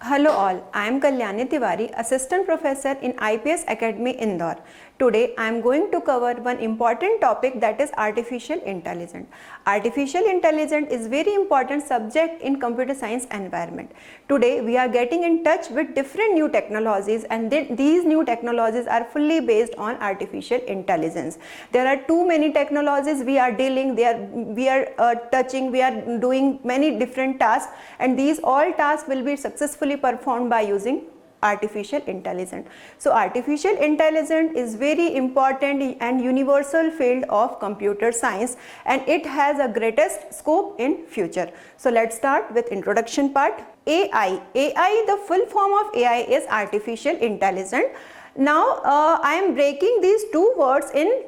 Hello all, I am Kalyani Tiwari, Assistant Professor in IPS Academy Indore. Today I am going to cover one important topic, that is artificial intelligence. Artificial intelligence is very important subject in computer science environment. Today we are getting in touch with different new technologies, and these new technologies are fully based on artificial intelligence. There are too many technologies we are dealing, we are touching, we are doing many different tasks, and these all tasks will be successfully performed by using artificial intelligence. So artificial intelligence is very important and universal field of computer science, and it has a greatest scope in future. So let's start with introduction part. AI, the full form of AI is artificial intelligence. Now I am breaking these two words in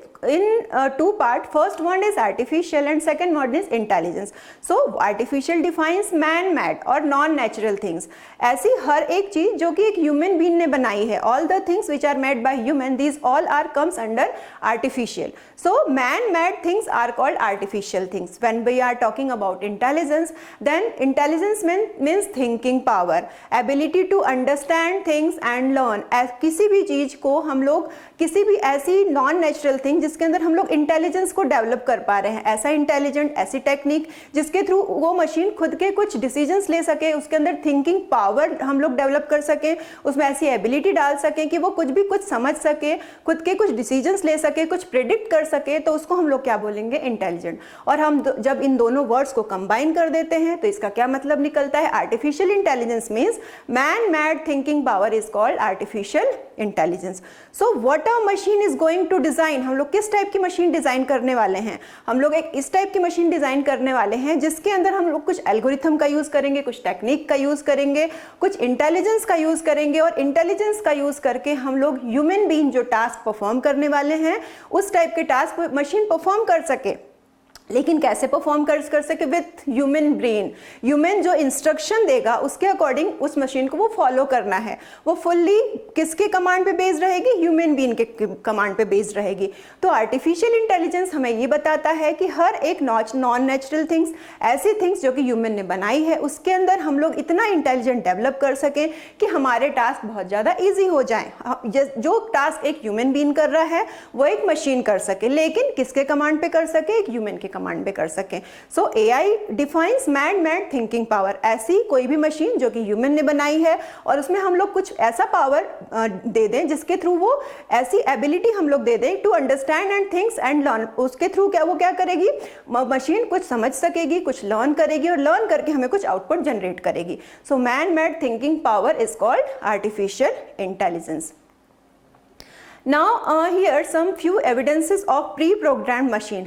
two parts. First one is artificial and second one is intelligence. So artificial defines man-made और non-natural things. ऐसी हर एक चीज जो कि एक human being ने बनाई है, all the things which are made by human, these all are comes under artificial. So man-made things are called artificial things. When we are talking about intelligence, then intelligence means thinking power, ability to understand things and learn. किसी भी चीज को हम लोग किसी भी ऐसी non-natural thing जिसके अंदर हम लोग इंटेलिजेंस को डेवलप कर पा रहे हैं, ऐसा इंटेलिजेंट, ऐसी टेक्निक जिसके थ्रू वो मशीन खुद के कुछ डिसीजंस ले सके, उसके अंदर थिंकिंग पावर हम लोग डेवलप कर सके, उसमें ऐसी एबिलिटी डाल सके कि वो कुछ भी कुछ समझ सके, खुद के कुछ डिसीजंस ले सके, कुछ प्रिडिक्ट कर सके, तो उसको हम लोग क्या बोलेंगे, इंटेलिजेंट. और हम जब इन दोनों वर्ड्स को कंबाइन कर देते हैं तो इसका क्या मतलब निकलता है, artificial intelligence means man made thinking power is called artificial intelligence. So what a machine is going to design, हम लोग किस टाइप की मशीन डिजाइन करने वाले हैं, हम लोग एक इस टाइप की मशीन डिजाइन करने वाले हैं जिसके अंदर हम लोग कुछ एल्गोरिथम का यूज करेंगे, कुछ टेक्निक का यूज करेंगे, कुछ इंटेलिजेंस का यूज करेंगे, और इंटेलिजेंस का यूज करके हम लोग ह्यूमन बीइंग जो टास्क परफॉर्म करने वाले हैं उस टाइप के टास्क मशीन परफॉर्म कर सके. लेकिन कैसे परफॉर्म कर सके, विथ ह्यूमन ब्रेन. ह्यूमन जो इंस्ट्रक्शन देगा उसके अकॉर्डिंग उस मशीन को वो फॉलो करना है. वो फुल्ली किसके कमांड पे बेस्ड रहेगी, ह्यूमन बीइंग के कमांड पे बेस्ड रहेगी. तो आर्टिफिशियल इंटेलिजेंस हमें ये बताता है कि हर एक नॉन नेचुरल थिंग्स, ऐसी थिंग्स जो कि ह्यूमन ने बनाई है, उसके अंदर हम लोग इतना इंटेलिजेंट डेवलप कर सकें कि हमारे टास्क बहुत ज़्यादा ईजी हो जाए. जो टास्क एक ह्यूमन बीइंग कर रहा है वो एक मशीन कर सके, लेकिन किसके कमांड पे कर सके, एक ह्यूमन के कमांड पे कर सकें. सो AI defines man-made thinking power. ऐसी कोई भी मशीन जो कि ह्यूमन ने बनाई है और उसमें हम लोग कुछ ऐसा पावर दे दें जिसके थ्रू वो ऐसी एबिलिटी हम लोग दे दें to understand and thinks and learn. उसके थ्रू क्या वो क्या करेगी, मशीन कुछ समझ सकेगी, कुछ लर्न करेगी, और लर्न करके हमें कुछ आउटपुट जनरेट करेगी. So man made thinking power is called artificial intelligence. Now here some few evidences of pre-programmed machine.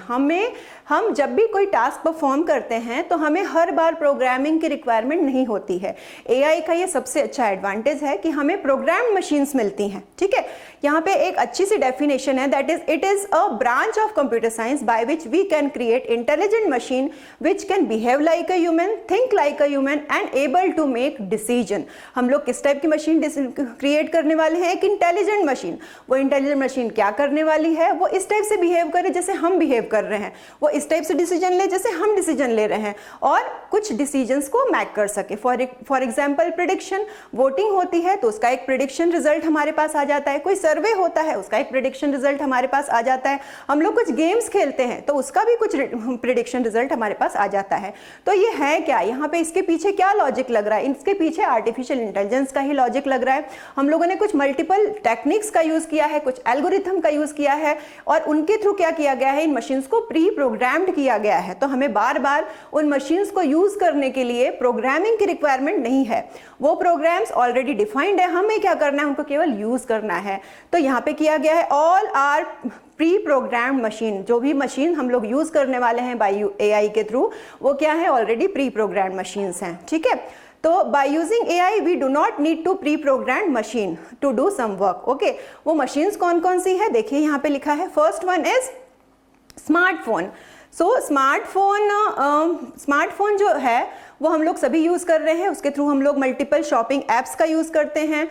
हम जब भी कोई टास्क परफॉर्म करते हैं तो हमें हर बार प्रोग्रामिंग की रिक्वायरमेंट नहीं होती है. एआई का ये सबसे अच्छा एडवांटेज है कि हमें प्रोग्राम्ड मशीन्स मिलती हैं. ठीक है, यहाँ पे एक अच्छी सी डेफिनेशन है, that is it is a branch of computer science by which we can create intelligent machine which can behave like a human, think like a human and able to make decision. हम लोग किस type की machine create करने वाले हैं, एक intelligent machine. वो intelligent machine क्या करने वाली है, वो इस टाइप से बिहेव करे जैसे हम बिहेव कर रहे हैं, वो इस टाइप से डिसीजन ले जैसे हम डिसीजन ले रहे हैं, और कुछ डिसीजंस को मैक कर सके. फॉर एग्जांपल प्रेडिक्शन, वोटिंग होती है तो उसका एक प्रेडिक्शन रिजल्ट हमारे पास आ जाता है, कोई सर्वे होता है उसका एक प्रेडिक्शन रिजल्ट हमारे पास आ जाता है, हम लोग कुछ गेम्स खेलते हैं तो उसका भी कुछ प्रेडिक्शन रिजल्ट हमारे पास आ जाता है. तो ये है क्या, यहाँ पे इसके पीछे क्या लॉजिक लग रहा है, इसके पीछे आर्टिफिशियल इंटेलिजेंस का ही लॉजिक लग रहा है. हम लोगों ने कुछ मल्टीपल टेक्निक्स का यूज किया है, कुछ एल्गोरिथम का यूज किया है, और उनके थ्रू क्या किया गया है, इन मशीन्स को प्री प्रोग्राम्ड किया गया है. तो हमें बार बार उन मशीन्स को यूज करने के लिए प्रोग्रामिंग की रिक्वायरमेंट नहीं है, वो प्रोग्राम्स ऑलरेडी डिफाइंड है, हमें क्या करना है, उनको केवल यूज करना है. तो यहाँ पे किया गया है all are pre programmed machine. जो भी मशीन हम लोग यूज करने वाले हैं बाय एआई के थ्रू, वो क्या है, ऑलरेडी प्री प्रोग्राम्ड मशीन्स हैं. ठीक है, तो by using AI we do not need to pre-programmed machine to do some work. Okay, वो machines कौन कौन सी है, देखिए यहाँ पे लिखा है. First one is smartphone. So smartphone जो है वो हम लोग सभी यूज़ कर रहे हैं। उसके थ्रू हम लोग मल्टीपल शॉपिंग ऐप्स का यूज़ करते हैं,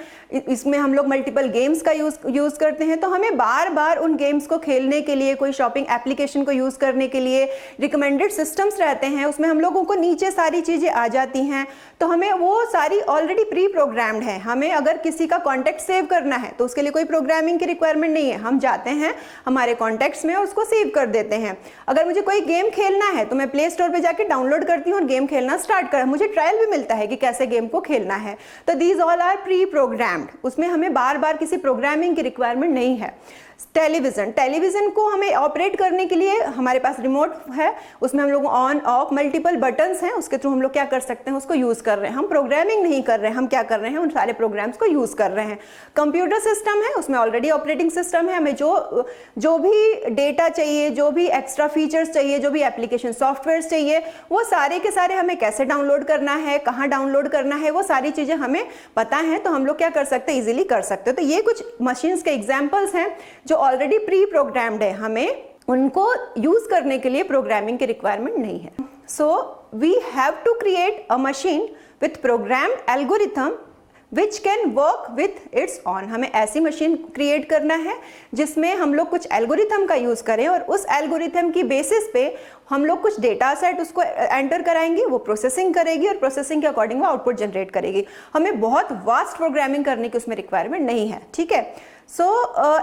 इसमें हम लोग मल्टीपल गेम्स का यूज़ करते हैं। तो हमें बार बार उन गेम्स को खेलने के लिए, कोई शॉपिंग एप्लीकेशन को यूज़ करने के लिए रिकमेंडेड सिस्टम्स रहते हैं, उसमें हम लोगों को नीचे सारी चीज़ें आ जाती हैं। तो हमें वो सारी ऑलरेडी प्री प्रोग्राम्ड है। हमें अगर किसी का कॉन्टैक्ट सेव करना है तो उसके लिए कोई प्रोग्रामिंग की रिक्वायरमेंट नहीं है। हम जाते हैं हमारे कॉन्टैक्ट्स में, उसको सेव कर देते हैं। अगर मुझे कोई गेम खेलना है तो मैं प्ले स्टोर पे जाके डाउनलोड करती हूँ और गेम खेलना स्टार्ट कर, मुझे ट्रायल भी मिलता है कि कैसे गेम को खेलना है। तो these all are pre programmed, उसमें हमें बार बार किसी प्रोग्रामिंग की रिक्वायरमेंट नहीं है। टेलीविज़न को हमें ऑपरेट करने के लिए हमारे पास रिमोट है, उसमें हम लोग ऑन ऑफ मल्टीपल बटन्स हैं, उसके थ्रू हम लोग क्या कर सकते हैं, उसको यूज़ कर रहे हैं। हम प्रोग्रामिंग नहीं कर रहे हैं, हम क्या कर रहे हैं, उन सारे प्रोग्राम्स को यूज़ कर रहे हैं। कंप्यूटर सिस्टम है, उसमें ऑलरेडी ऑपरेटिंग सिस्टम है। हमें जो भी डेटा चाहिए, जो भी एक्स्ट्रा फीचर्स चाहिए, जो भी एप्लीकेशन सॉफ्टवेयर चाहिए, वो सारे के सारे हमें कैसे डाउनलोड करना है, कहाँ डाउनलोड करना है, वो सारी चीज़ें हमें पता है। तो हम लोग क्या कर सकते हैं, ईजिली कर सकते हैं। तो ये कुछ मशीन्स के एग्जाम्पल्स हैं जो ऑलरेडी प्री प्रोग्राम्ड है, हमें उनको यूज करने के लिए प्रोग्रामिंग की रिक्वायरमेंट नहीं है। So we have to create a machine with programmed algorithm which can work with its own. हमें ऐसी मशीन क्रिएट करना है जिसमें हम लोग कुछ एल्गोरिथम का यूज़ करें और उस एल्गोरिथम की बेसिस पे हम लोग कुछ डेटा सेट उसको एंटर कराएंगे, वो प्रोसेसिंग करेगी और प्रोसेसिंग के अकॉर्डिंग वो आउटपुट जनरेट करेगी। हमें बहुत वास्ट प्रोग्रामिंग करने की उसमें रिक्वायरमेंट नहीं है, ठीक है। So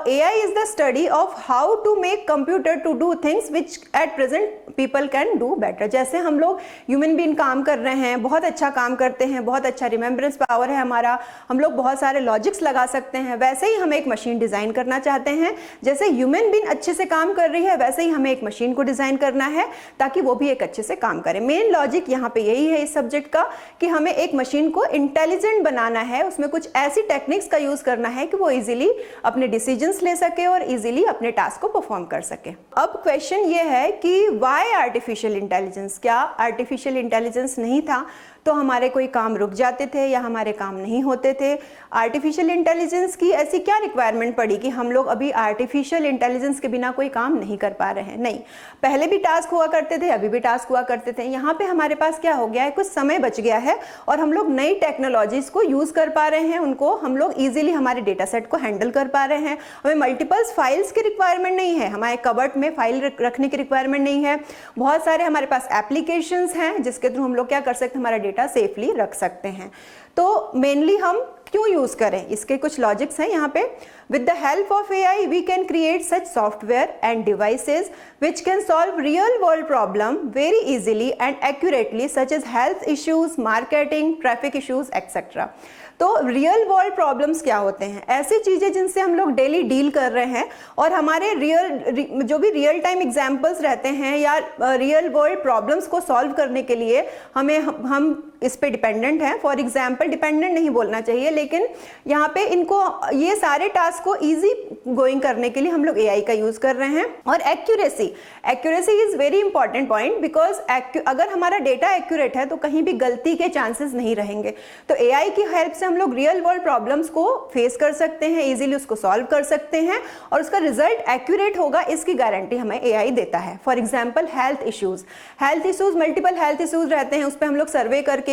AI is the study of how to make computer to do things which at present people can do better। जैसे हम लोग ह्यूमन बीइंग काम कर रहे हैं, बहुत अच्छा काम करते हैं, बहुत अच्छा रिमेम्बरेंस पावर है हमारा, हम लोग बहुत सारे लॉजिक्स लगा सकते हैं, वैसे ही हम एक मशीन डिज़ाइन करना चाहते हैं। जैसे ह्यूमन बीइंग अच्छे से काम कर रही है, वैसे ही हमें एक मशीन को डिज़ाइन करना है ताकि वो भी एक अच्छे से काम करे। मेन लॉजिक यहाँ पे यही है इस सब्जेक्ट का कि हमें एक मशीन को इंटेलिजेंट बनाना है, उसमें कुछ ऐसी टेक्निक्स का यूज़ करना है कि वो ईजिली अपने डिसीजंस ले सके और इजीली अपने टास्क को परफॉर्म कर सके। अब क्वेश्चन ये है कि व्हाई आर्टिफिशियल इंटेलिजेंस? क्या आर्टिफिशियल इंटेलिजेंस नहीं था तो हमारे कोई काम रुक जाते थे या हमारे काम नहीं होते थे? आर्टिफिशियल इंटेलिजेंस की ऐसी क्या रिक्वायरमेंट पड़ी कि हम लोग अभी आर्टिफिशियल इंटेलिजेंस के बिना कोई काम नहीं कर पा रहे हैं? नहीं, पहले भी टास्क हुआ करते थे, अभी भी टास्क हुआ करते थे। यहाँ पे हमारे पास क्या हो गया है, कुछ समय बच गया है और हम लोग नई टेक्नोलॉजीज को यूज कर पा रहे हैं, उनको हम लोग ईजिली हमारे डेटा सेट को हैंडल कर पा रहे हैं। हमें मल्टीपल्स फाइल्स की रिक्वायरमेंट नहीं है, हमारे कबर्ड में फाइल रखने की रिक्वायरमेंट नहीं है। बहुत सारे हमारे पास एप्लीकेशंस हैं जिसके थ्रू हम लोग क्या कर सकते हैं, हमारा डेटा सेफली रख सकते हैं। तो मेनली हम क्यों यूज करें, इसके कुछ लॉजिक्स हैं यहाँ पे। With the help of AI we can create such software and devices which can solve real world problem very easily and accurately such as health issues, marketing, traffic issues etcetera. तो real world problems क्या होते हैं? ऐसी चीज़ें जिनसे हम लोग daily deal कर रहे हैं और हमारे जो भी रियल टाइम एग्जांपल्स रहते हैं या रियल वर्ल्ड प्रॉब्लम्स को सॉल्व करने के लिए हम इस पे डिपेंडेंट हैं। फॉर एग्जांपल, डिपेंडेंट नहीं बोलना चाहिए, लेकिन यहाँ पे इनको ये सारे टास्क को इजी गोइंग करने के लिए हम लोग AI का यूज़ कर रहे हैं। और accuracy is very important point, because अगर हमारा डेटा एक्यूरेट है तो कहीं भी गलती के चांसेस नहीं रहेंगे। तो AI की हेल्प से हम लोग रियल वर्ल्ड प्रॉब्लम्स को फेस कर सकते हैं, इजीली उसको सॉल्व कर सकते हैं और उसका रिजल्ट एक्यूरेट होगा, इसकी गारंटी हमें AI देता है। For example, health issues, multiple health issues रहते हैं, उस पर हम लोग सर्वे करके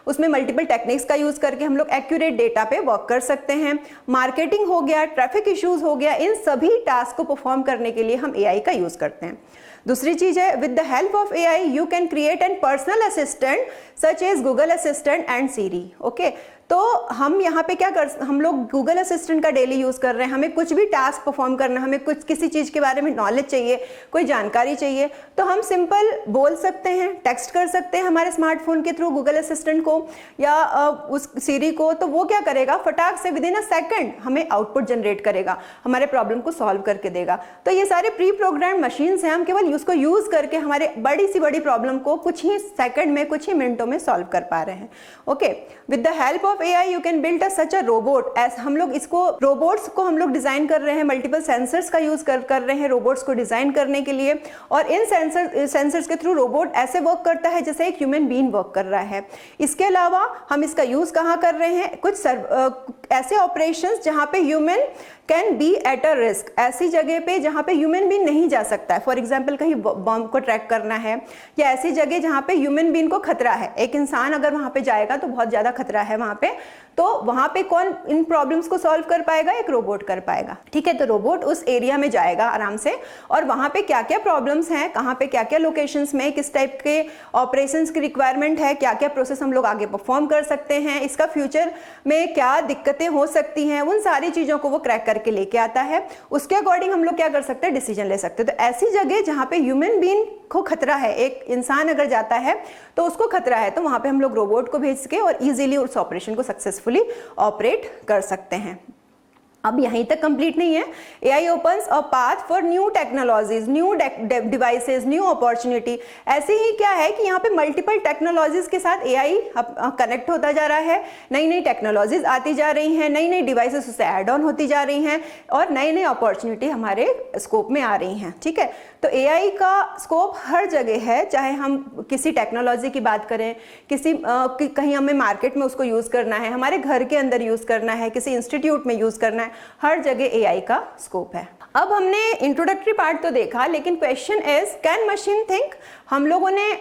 उसमें मल्टीपल टेक्निक्स का यूज करके हम लोग एक्यूरेट डेटा पे वर्क कर सकते हैं। मार्केटिंग हो गया, ट्रैफिक इश्यूज हो गया, इन सभी टास्क को परफॉर्म करने के लिए हम AI का यूज करते हैं। दूसरी चीज है, with the help of AI you can create an personal assistant such as Google assistant and Siri. Okay, तो हम यहाँ पे हम लोग गूगल असिस्टेंट का डेली यूज़ कर रहे हैं। हमें कुछ भी टास्क परफॉर्म करना, हमें किसी चीज़ के बारे में नॉलेज चाहिए, कोई जानकारी चाहिए, तो हम सिंपल बोल सकते हैं, टेक्स्ट कर सकते हैं हमारे स्मार्टफोन के थ्रू गूगल असिस्टेंट को या उस सीरी को, तो वो क्या करेगा, फटाक से विद इन अ सेकेंड हमें आउटपुट जनरेट करेगा, हमारे प्रॉब्लम को सॉल्व करके देगा। तो ये सारे प्री प्रोग्राम मशीन्स हैं, हम केवल उसको यूज़ करके हमारे बड़ी से बड़ी प्रॉब्लम को कुछ ही सेकेंड में, कुछ ही मिनटों में सॉल्व कर पा रहे हैं। Okay, with the help of AI you can build such a robot. As हम लोग इसको रोबोट्स को हम लोग डिजाइन कर रहे हैं, मल्टीपल सेंसर्स का यूज कर रहे हैं रोबोट्स को डिजाइन करने के लिए, और इन सेंसर्स के थ्रू रोबोट ऐसे वर्क करता है जैसे एक ह्यूमन बीइंग वर्क कर रहा है। इसके अलावा हम इसका यूज कहाँ कर रहे हैं, कुछ ऐसे ऑपरेशंस जहां पे human can be at a risk, ऐसी जगह पे जहां पे ह्यूमन बीन नहीं जा सकता है। फॉर एग्जांपल कहीं बॉम्ब को ट्रैक करना है, या ऐसी जगह जहां पे ह्यूमन बीन को खतरा है। एक इंसान अगर वहां पे जाएगा तो बहुत ज्यादा खतरा है वहां पे, तो वहां पे कौन इन प्रॉब्लम्स को सॉल्व कर पाएगा? एक रोबोट कर पाएगा, ठीक है। तो रोबोट उस एरिया में जाएगा आराम से, और वहां पे क्या क्या प्रॉब्लम्स हैं, कहाँ पे क्या क्या लोकेशंस में किस टाइप के ऑपरेशंस की रिक्वायरमेंट है, क्या क्या प्रोसेस हम लोग आगे परफॉर्म कर सकते हैं, इसका फ्यूचर में क्या दिक्कतें हो सकती हैं, उन सारी चीजों को वो क्रैक करके लेके आता है। उसके अकॉर्डिंग हम लोग क्या कर सकते हैं? डिसीजन ले सकते हैं। तो ऐसी जगह जहां पे ह्यूमन बीइंग को खतरा है, एक इंसान अगर जाता है तो उसको खतरा है, तो वहां पे हम लोग रोबोट को भेज के और इजीली उस ऑपरेशन को सक्सेसफुली ऑपरेट कर सकते हैं। अब यहीं तक कंप्लीट नहीं है। AI opens a path for new technologies, new devices, new opportunity। ऐसे ही क्या है कि यहाँ पे मल्टीपल टेक्नोलॉजीज के साथ AI कनेक्ट होता जा रहा है, नई नई टेक्नोलॉजीज आती जा रही हैं, नई नई डिवाइसेस उससे ऐड ऑन होती जा रही हैं, और नई नई अपॉर्चुनिटी हमारे स्कोप में आ रही हैं, ठीक है। तो AI का स्कोप हर जगह है, चाहे हम किसी टेक्नोलॉजी की बात करें, कहीं हमें मार्केट में उसको यूज करना है, हमारे घर के अंदर यूज करना है, किसी इंस्टीट्यूट में यूज करना है, हर जगह AI का स्कोप है। अब हमने इंट्रोडक्टरी पार्ट तो देखा, लेकिन question is can machine think? हम लोगों ने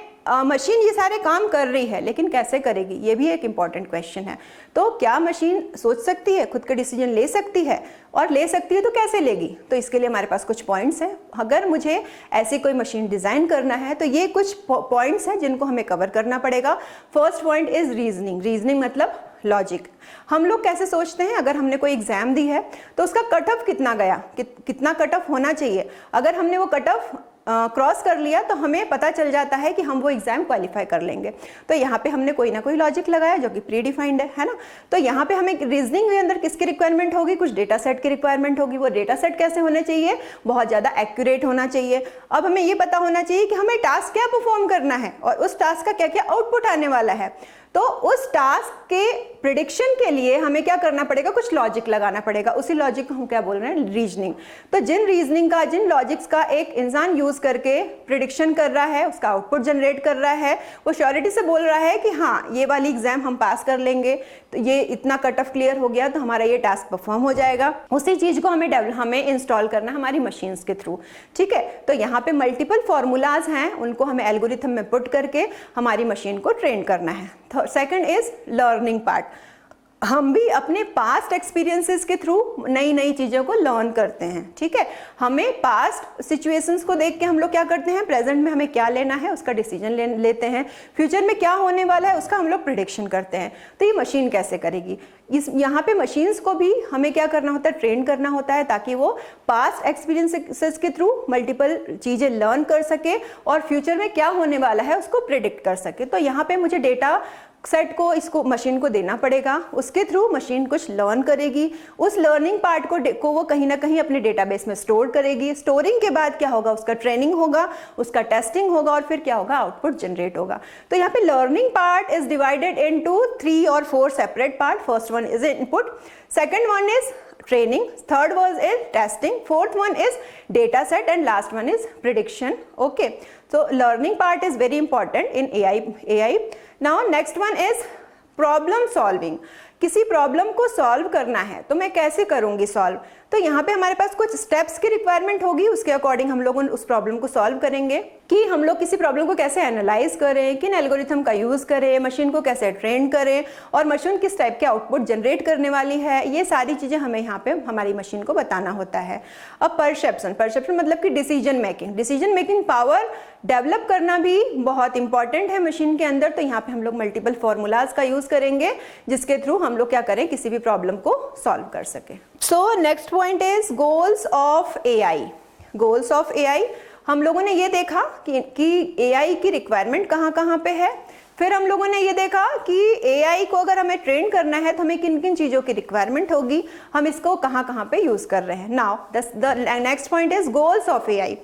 मशीन ये सारे काम कर रही है, लेकिन कैसे करेगी? ये भी एक इंपॉर्टेंट क्वेश्चन है। तो क्या मशीन सोच सकती है, खुद के डिसीजन ले सकती है, और ले सकती है तो कैसे लेगी? तो इसके लिए हमारे पास कुछ पॉइंट्स हैं। अगर मुझे ऐसी कोई मशीन डिजाइन करना है तो ये कुछ पॉइंट्स हैं जिनको हमें कवर करना पड़ेगा। First point is reasoning. Reasoning मतलब लॉजिक। हम लोग कैसे सोचते हैं? अगर हमने कोई एग्जाम दी है तो उसका कट ऑफ कितना गया, कितना कट ऑफ होना चाहिए, अगर हमने वो कट ऑफ क्रॉस कर लिया तो हमें पता चल जाता है कि हम वो एग्जाम क्वालिफाई कर लेंगे। तो यहाँ पे हमने कोई ना कोई लॉजिक लगाया जो कि प्री डिफाइंड है ना। तो यहाँ पे हमें रीजनिंग के अंदर किसकी रिक्वायरमेंट होगी? कुछ डेटा सेट की रिक्वायरमेंट होगी। वो डेटा सेट कैसे होने चाहिए? बहुत ज़्यादा एक्यूरेट होना चाहिए। अब हमें ये पता होना चाहिए कि हमें टास्क क्या परफॉर्म करना है और उस टास्क का क्या क्या आउटपुट आने वाला है। तो उस टास्क के प्रिडिक्शन के लिए हमें क्या करना पड़ेगा? कुछ लॉजिक लगाना पड़ेगा। उसी लॉजिक को हम क्या बोल रहे हैं? रीजनिंग। तो जिन लॉजिक्स का एक इंसान यूज करके प्रिडिक्शन कर रहा है, उसका आउटपुट जनरेट कर रहा है, वो श्योरिटी से बोल रहा है कि हाँ ये वाली एग्जाम हम पास कर लेंगे, तो ये इतना कट ऑफ क्लियर हो गया तो हमारा ये टास्क परफॉर्म हो जाएगा। उसी चीज को हमें इंस्टॉल करना हमारी मशीन्स के थ्रू, ठीक है। तो यहाँ पे मल्टीपल फॉर्मूलाज हैं, उनको हमें एल्गोरिथम में पुट करके हमारी मशीन को ट्रेन करना है। Second is learning part. हम भी अपने पास्ट एक्सपीरियंसेस के थ्रू नई नई चीज़ों को लर्न करते हैं, ठीक है। हमें पास्ट सिचुएशंस को देख के हम लोग क्या करते हैं? प्रेजेंट में हमें क्या लेना है उसका डिसीजन लेते हैं। फ्यूचर में क्या होने वाला है उसका हम लोग प्रिडिक्शन करते हैं। तो ये मशीन कैसे करेगी? यहाँ पे मशीन्स को भी हमें क्या करना होता है? ट्रेन करना होता है, ताकि वो पास्ट एक्सपीरियंसेस के थ्रू मल्टीपल चीज़ें लर्न कर सके और फ्यूचर में क्या होने वाला है उसको प्रिडिक्ट कर सके। तो यहाँ पे मुझे डेटा सेट को इसको मशीन को देना पड़ेगा, उसके थ्रू मशीन कुछ लर्न करेगी। उस लर्निंग पार्ट को वो कहीं ना कहीं अपने डेटाबेस में स्टोर करेगी। स्टोरिंग के बाद क्या होगा? उसका ट्रेनिंग होगा, उसका टेस्टिंग होगा, और फिर क्या होगा? आउटपुट जनरेट होगा। तो यहाँ पे learning part is divided into 3 और 4 separate part. First one is input, second one is training, third was is testing, fourth one is data set, and last one is prediction. Okay, so learning part is very important in AI. Now next one is problem solving. किसी problem को solve करना है तो मैं कैसे करूंगी solve? तो यहाँ पे हमारे पास कुछ स्टेप्स की रिक्वायरमेंट होगी, उसके अकॉर्डिंग हम लोग उस प्रॉब्लम को सॉल्व करेंगे। कि हम लोग किसी प्रॉब्लम को कैसे एनालाइज करें, किन एल्गोरिथम का यूज करें, मशीन को कैसे ट्रेन करें, और मशीन किस टाइप के आउटपुट जनरेट करने वाली है, ये सारी चीजें हमें यहाँ पे हमारी मशीन को बताना होता है। अब परसेप्शन मतलब कि डिसीजन मेकिंग पावर डेवलप करना भी बहुत इंपॉर्टेंट है मशीन के अंदर। तो यहाँ पे हम लोग मल्टीपल फॉर्मूलाज का यूज करेंगे जिसके थ्रू हम लोग क्या करें? किसी भी प्रॉब्लम को सॉल्व कर सके। So next point is goals of AI। Goals of AI, हम लोगों ने ये देखा कि AI की रिक्वायरमेंट कहाँ पे है। फिर हम लोगों ने ये देखा कि AI को अगर हमें ट्रेन करना है तो हमें किन किन चीज़ों की रिक्वायरमेंट होगी, हम इसको कहाँ पे यूज़ कर रहे हैं। Now the next point is goals of AI।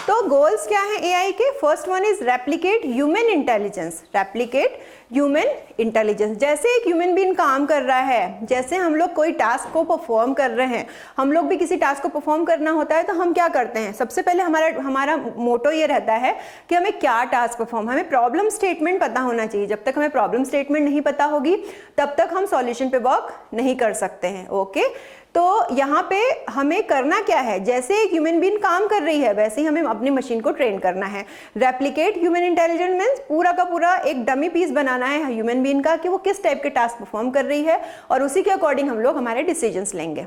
तो गोल्स क्या है AI के? First one is replicate human intelligence. Replicate human intelligence, जैसे एक ह्यूमन बीइंग काम कर रहा है, जैसे हम लोग कोई टास्क को परफॉर्म कर रहे हैं, हम लोग भी किसी टास्क को परफॉर्म करना होता है तो हम क्या करते हैं? सबसे पहले हमारा मोटो ये रहता है कि हमें क्या टास्क परफॉर्म, हमें प्रॉब्लम स्टेटमेंट पता होना चाहिए। जब तक हमें प्रॉब्लम स्टेटमेंट नहीं पता होगी तब तक हम सॉल्यूशन पे वर्क नहीं कर सकते हैं। ओके, तो यहाँ पे हमें करना क्या है, जैसे एक ह्यूमन बीइंग काम कर रही है वैसे ही हमें अपनी मशीन को ट्रेन करना है। रेप्लिकेट ह्यूमन इंटेलिजेंस मींस पूरा का पूरा एक डमी पीस बनाना है ह्यूमन बीइंग का कि वो किस टाइप के टास्क परफॉर्म कर रही है और उसी के अकॉर्डिंग हम लोग हमारे डिसीजंस लेंगे।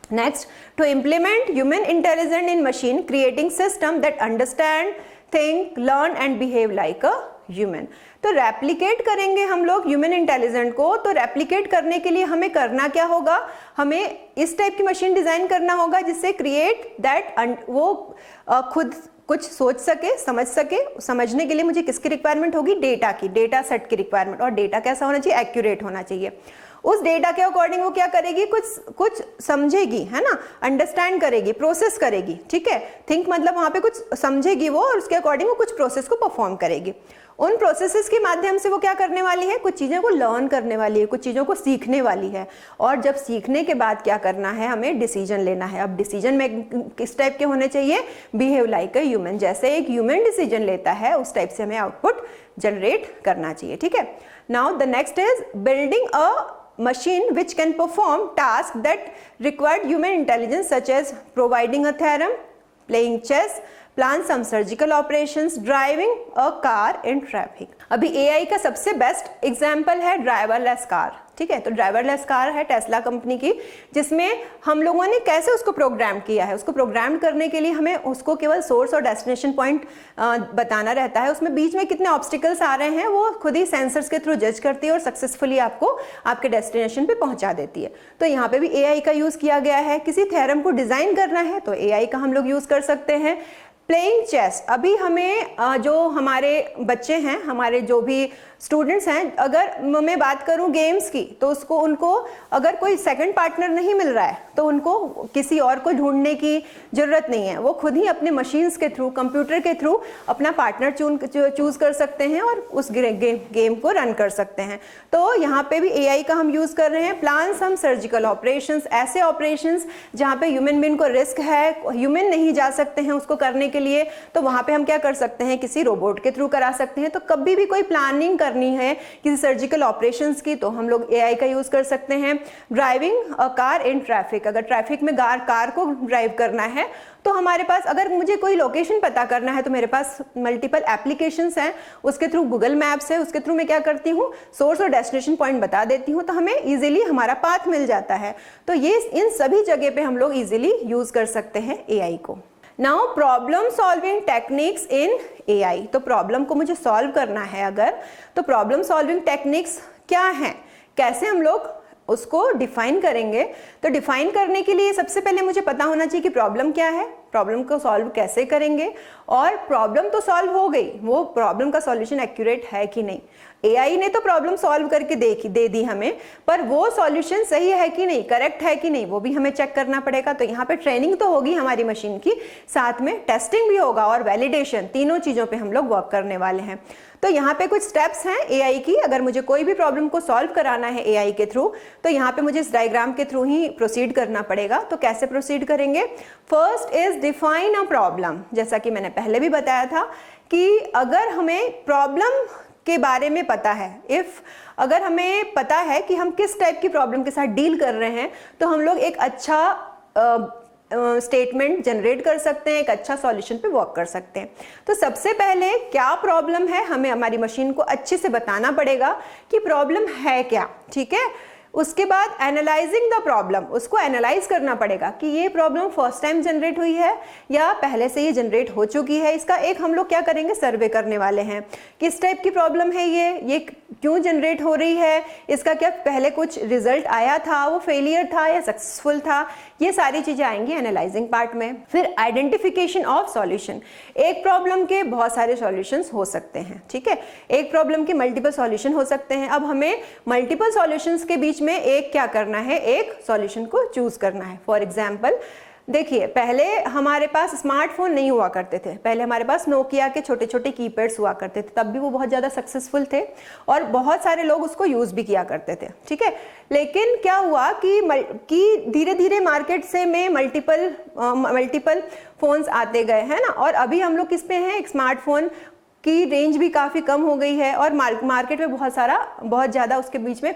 Next, to implement human intelligence in machine, creating system that understand, think, learn and behave like a human. तो रेप्लिकेट करेंगे हम लोग ह्यूमन इंटेलिजेंट को, तो रेप्लिकेट करने के लिए हमें करना क्या होगा, हमें इस टाइप की मशीन डिजाइन करना होगा जिससे क्रिएट दैट, वो खुद कुछ सोच सके, समझ सके। समझने के लिए मुझे किसकी रिक्वायरमेंट होगी, डेटा की, डेटा सेट की रिक्वायरमेंट। और डेटा कैसा होना चाहिए, एक्यूरेट होना चाहिए। उस डेटा के अकॉर्डिंग वो क्या करेगी, कुछ समझेगी, है ना, अंडरस्टैंड करेगी, प्रोसेस करेगी, ठीक है। थिंक मतलब वहां पे कुछ समझेगी वो और उसके अकॉर्डिंग वो कुछ प्रोसेस को परफॉर्म करेगी। उन प्रोसेसेस के माध्यम से वो क्या करने वाली है, कुछ चीज़ों को लर्न करने वाली है, कुछ चीज़ों को सीखने वाली है। और जब सीखने के बाद क्या करना है, हमें डिसीजन लेना है। अब डिसीजन में किस टाइप के होने चाहिए, बिहेव लाइक अ ह्यूमन, जैसे एक ह्यूमन डिसीजन लेता है उस टाइप से हमें आउटपुट जनरेट करना चाहिए, ठीक है। Now the next is building a machine which can perform tasks that required human intelligence such as providing a theorem, playing chess, plan some surgical operations, driving a car in traffic। अभी AI का सबसे best example है driverless car, ठीक है। तो driverless car है Tesla company की, जिसमें हम लोगों ने कैसे उसको प्रोग्राम किया है। उसको प्रोग्राम करने के लिए हमें उसको केवल सोर्स और डेस्टिनेशन पॉइंट बताना रहता है। उसमें बीच में कितने ऑब्स्टिकल्स आ रहे हैं वो खुद ही सेंसर्स के थ्रू जज करती है और सक्सेसफुली आपको आपके डेस्टिनेशन पे पहुंचा देती है। तो यहाँ पे भी AI का यूज किया गया है। किसी थ्योरम को डिजाइन करना है तो AI का हम लोग यूज कर सकते हैं। प्लेइंग चेस, अभी हमें जो हमारे बच्चे हैं, हमारे जो भी स्टूडेंट्स हैं, अगर मैं बात करूं गेम्स की तो उनको अगर कोई सेकंड पार्टनर नहीं मिल रहा है तो उनको किसी और को ढूंढने की जरूरत नहीं है। वो खुद ही अपने मशीन्स के थ्रू, कंप्यूटर के थ्रू अपना पार्टनर चूज कर सकते हैं और उस गेम को रन कर सकते हैं। तो यहाँ पे भी AI का हम यूज कर रहे हैं। प्लान सम सर्जिकल ऑपरेशंस, ऐसे ऑपरेशंस जहाँ पे ह्यूमन बीइंग को रिस्क है, ह्यूमन नहीं जा सकते हैं उसको करने के लिए, तो वहां पे हम क्या कर सकते हैं, किसी रोबोट के थ्रू करा सकते हैं। तो कभी भी कोई प्लानिंग करनी है किसी सर्जिकल ऑपरेशंस की तो हम लोग AI का यूज कर सकते हैं। Driving a car in traffic, अगर ट्रैफिक में कार को ड्राइव करना है तो हमारे पास, अगर मुझे कोई लोकेशन पता करना है तो मेरे पास मल्टीपल एप्लीकेशंस हैं, उसके थ्रू गूगल मैप्स है, उसके थ्रू मैं क्या करती हूँ, सोर्स और डेस्टिनेशन पॉइंट बता देती हूँ, तो हमें इजीली हमारा पाथ मिल जाता है। तो ये इन सभी जगह पे हम लोग इजीली यूज कर सकते हैं AI को। Now problem solving techniques in AI, तो प्रॉब्लम को मुझे सॉल्व करना है अगर, तो प्रॉब्लम सॉल्विंग टेक्निक्स क्या हैं, कैसे हम लोग उसको डिफाइन करेंगे। तो डिफाइन करने के लिए सबसे पहले मुझे पता होना चाहिए कि प्रॉब्लम क्या है, प्रॉब्लम को सॉल्व कैसे करेंगे, और प्रॉब्लम तो सॉल्व हो गई, वो प्रॉब्लम का सॉल्यूशन एक्यूरेट है कि नहीं। AI ने तो प्रॉब्लम सॉल्व करके दे दी हमें, पर वो सॉल्यूशन सही है कि नहीं, करेक्ट है कि नहीं, वो भी हमें चेक करना पड़ेगा। तो यहाँ पे ट्रेनिंग तो होगी हमारी मशीन की, साथ में टेस्टिंग भी होगा और वैलिडेशन, तीनों चीजों पे हम लोग वर्क करने वाले हैं। तो यहाँ पे कुछ स्टेप्स हैं AI की, अगर मुझे कोई भी प्रॉब्लम को सॉल्व कराना है AI के थ्रू, तो यहाँ पे मुझे इस डायग्राम के थ्रू ही प्रोसीड करना पड़ेगा। तो कैसे प्रोसीड करेंगे, first is define a problem. जैसा कि मैंने पहले भी बताया था कि अगर हमें प्रॉब्लम के बारे में पता है, अगर हमें पता है कि हम किस टाइप की प्रॉब्लम के साथ डील कर रहे हैं, तो हम लोग एक अच्छा स्टेटमेंट जनरेट कर सकते हैं, एक अच्छा सॉल्यूशन पे वर्क कर सकते हैं। तो सबसे पहले क्या प्रॉब्लम है, हमें हमारी मशीन को अच्छे से बताना पड़ेगा कि प्रॉब्लम है क्या, ठीक है। उसके बाद एनालाइजिंग द प्रॉब्लम, उसको एनालाइज करना पड़ेगा कि ये प्रॉब्लम फर्स्ट टाइम जनरेट हुई है या पहले से ये जनरेट हो चुकी है। इसका एक हम लोग क्या करेंगे, सर्वे करने वाले हैं, किस टाइप की प्रॉब्लम है ये क्यों जनरेट हो रही है, इसका क्या पहले कुछ रिजल्ट आया था, वो फेलियर था या सक्सेसफुल था, ये सारी चीजें आएंगी एनालाइजिंग पार्ट में। फिर आइडेंटिफिकेशन ऑफ सॉल्यूशन, एक प्रॉब्लम के बहुत सारे सॉल्यूशंस हो सकते हैं, ठीक है, एक प्रॉब्लम के मल्टीपल सॉल्यूशन हो सकते हैं। अब हमें मल्टीपल सॉल्यूशंस के बीच में एक क्या करना है, एक सॉल्यूशन को चूज करना है। फॉर एग्जाम्पल देखिए, पहले हमारे पास स्मार्टफोन नहीं हुआ करते थे, पहले हमारे पास नोकिया के छोटे छोटे कीपैड्स हुआ करते थे, तब भी वो बहुत ज़्यादा सक्सेसफुल थे और बहुत सारे लोग उसको यूज़ भी किया करते थे, ठीक है। लेकिन क्या हुआ कि धीरे धीरे मार्केट से में मल्टीपल फोन्स आते गए, है ना, और अभी हम लोग किस पे हैं, एक स्मार्टफोन की रेंज भी काफ़ी कम हो गई है और मार्केट में बहुत ज़्यादा उसके बीच में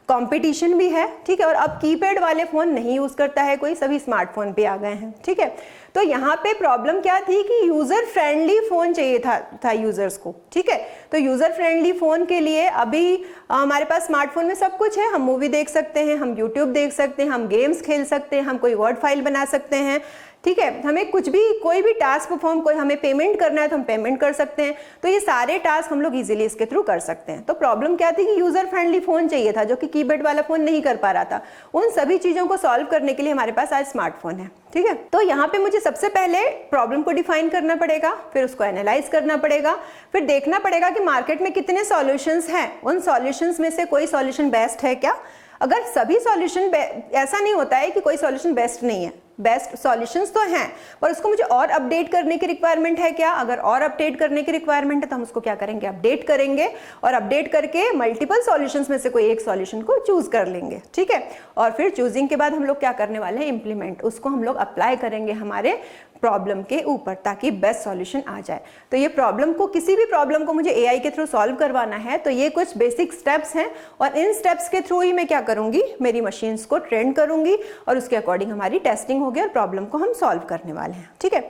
कंपटीशन भी है, ठीक है। और अब कीपैड वाले फ़ोन नहीं यूज़ करता है कोई, सभी स्मार्टफोन पे आ गए हैं, ठीक है। तो यहाँ पे प्रॉब्लम क्या थी कि यूज़र फ्रेंडली फ़ोन चाहिए था यूज़र्स को, ठीक है। तो यूज़र फ्रेंडली फ़ोन के लिए अभी हमारे पास स्मार्टफोन में सब कुछ है, हम मूवी देख सकते हैं, हम यूट्यूब देख सकते हैं, हम गेम्स खेल सकते हैं, हम कोई वर्ड फाइल बना सकते हैं, ठीक है। हमें कुछ भी कोई भी टास्क परफॉर्म, कोई हमें पेमेंट करना है तो हम पेमेंट कर सकते हैं। तो ये सारे टास्क हम लोग इजीली इसके थ्रू कर सकते हैं। तो प्रॉब्लम क्या थी कि यूजर फ्रेंडली फोन चाहिए था जो कि कीपैड वाला फोन नहीं कर पा रहा था। उन सभी चीजों को सॉल्व करने के लिए हमारे पास आज स्मार्टफोन है, ठीक है। तो यहाँ पे मुझे सबसे पहले प्रॉब्लम को डिफाइन करना पड़ेगा, फिर उसको एनालाइज करना पड़ेगा, फिर देखना पड़ेगा कि मार्केट में कितने सॉल्यूशंस हैं, उन सॉल्यूशंस में से कोई सॉल्यूशन बेस्ट है क्या। अगर सभी सॉल्यूशन, ऐसा नहीं होता है कि कोई सॉल्यूशन बेस्ट नहीं है, बेस्ट सॉल्यूशंस तो हैं, पर उसको मुझे और अपडेट करने की रिक्वायरमेंट है क्या। अगर और अपडेट करने की रिक्वायरमेंट है तो हम उसको क्या करेंगे, अपडेट करेंगे, और अपडेट करके मल्टीपल सॉल्यूशंस में से कोई एक सॉल्यूशन को चूज कर लेंगे, ठीक है। और फिर चूजिंग के बाद हम लोग क्या करने वाले हैं, इंप्लीमेंट, उसको हम लोग अप्लाई करेंगे हमारे प्रॉब्लम के ऊपर ताकि बेस्ट सॉल्यूशन आ जाए। तो ये प्रॉब्लम को, किसी भी प्रॉब्लम को मुझे एआई के थ्रू सॉल्व करवाना है तो ये कुछ बेसिक स्टेप्स हैं, और इन स्टेप्स के थ्रू ही मैं क्या करूंगी, मेरी मशीन्स को ट्रेन करूंगी और उसके अकॉर्डिंग हमारी टेस्टिंग होगी और प्रॉब्लम को हम सॉल्व करने वाले हैं, ठीक है।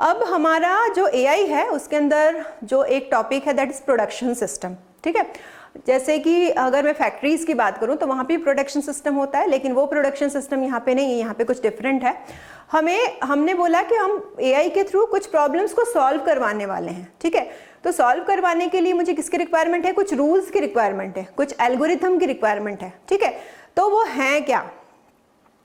अब हमारा जो एआई है उसके अंदर जो एक टॉपिक है दैट इज प्रोडक्शन सिस्टम, ठीक है। जैसे कि अगर मैं फैक्ट्रीज की बात करूं तो वहां पे प्रोडक्शन सिस्टम होता है, लेकिन वो प्रोडक्शन सिस्टम यहाँ पे नहीं है, यहाँ पे कुछ डिफरेंट है। हमने बोला कि हम एआई के थ्रू कुछ प्रॉब्लम्स को सॉल्व करवाने वाले हैं, ठीक है। तो सॉल्व करवाने के लिए मुझे किसकी रिक्वायरमेंट है, कुछ रूल्स की रिक्वायरमेंट है, कुछ एल्गोरिथम की रिक्वायरमेंट है, ठीक है। तो वो हैं क्या,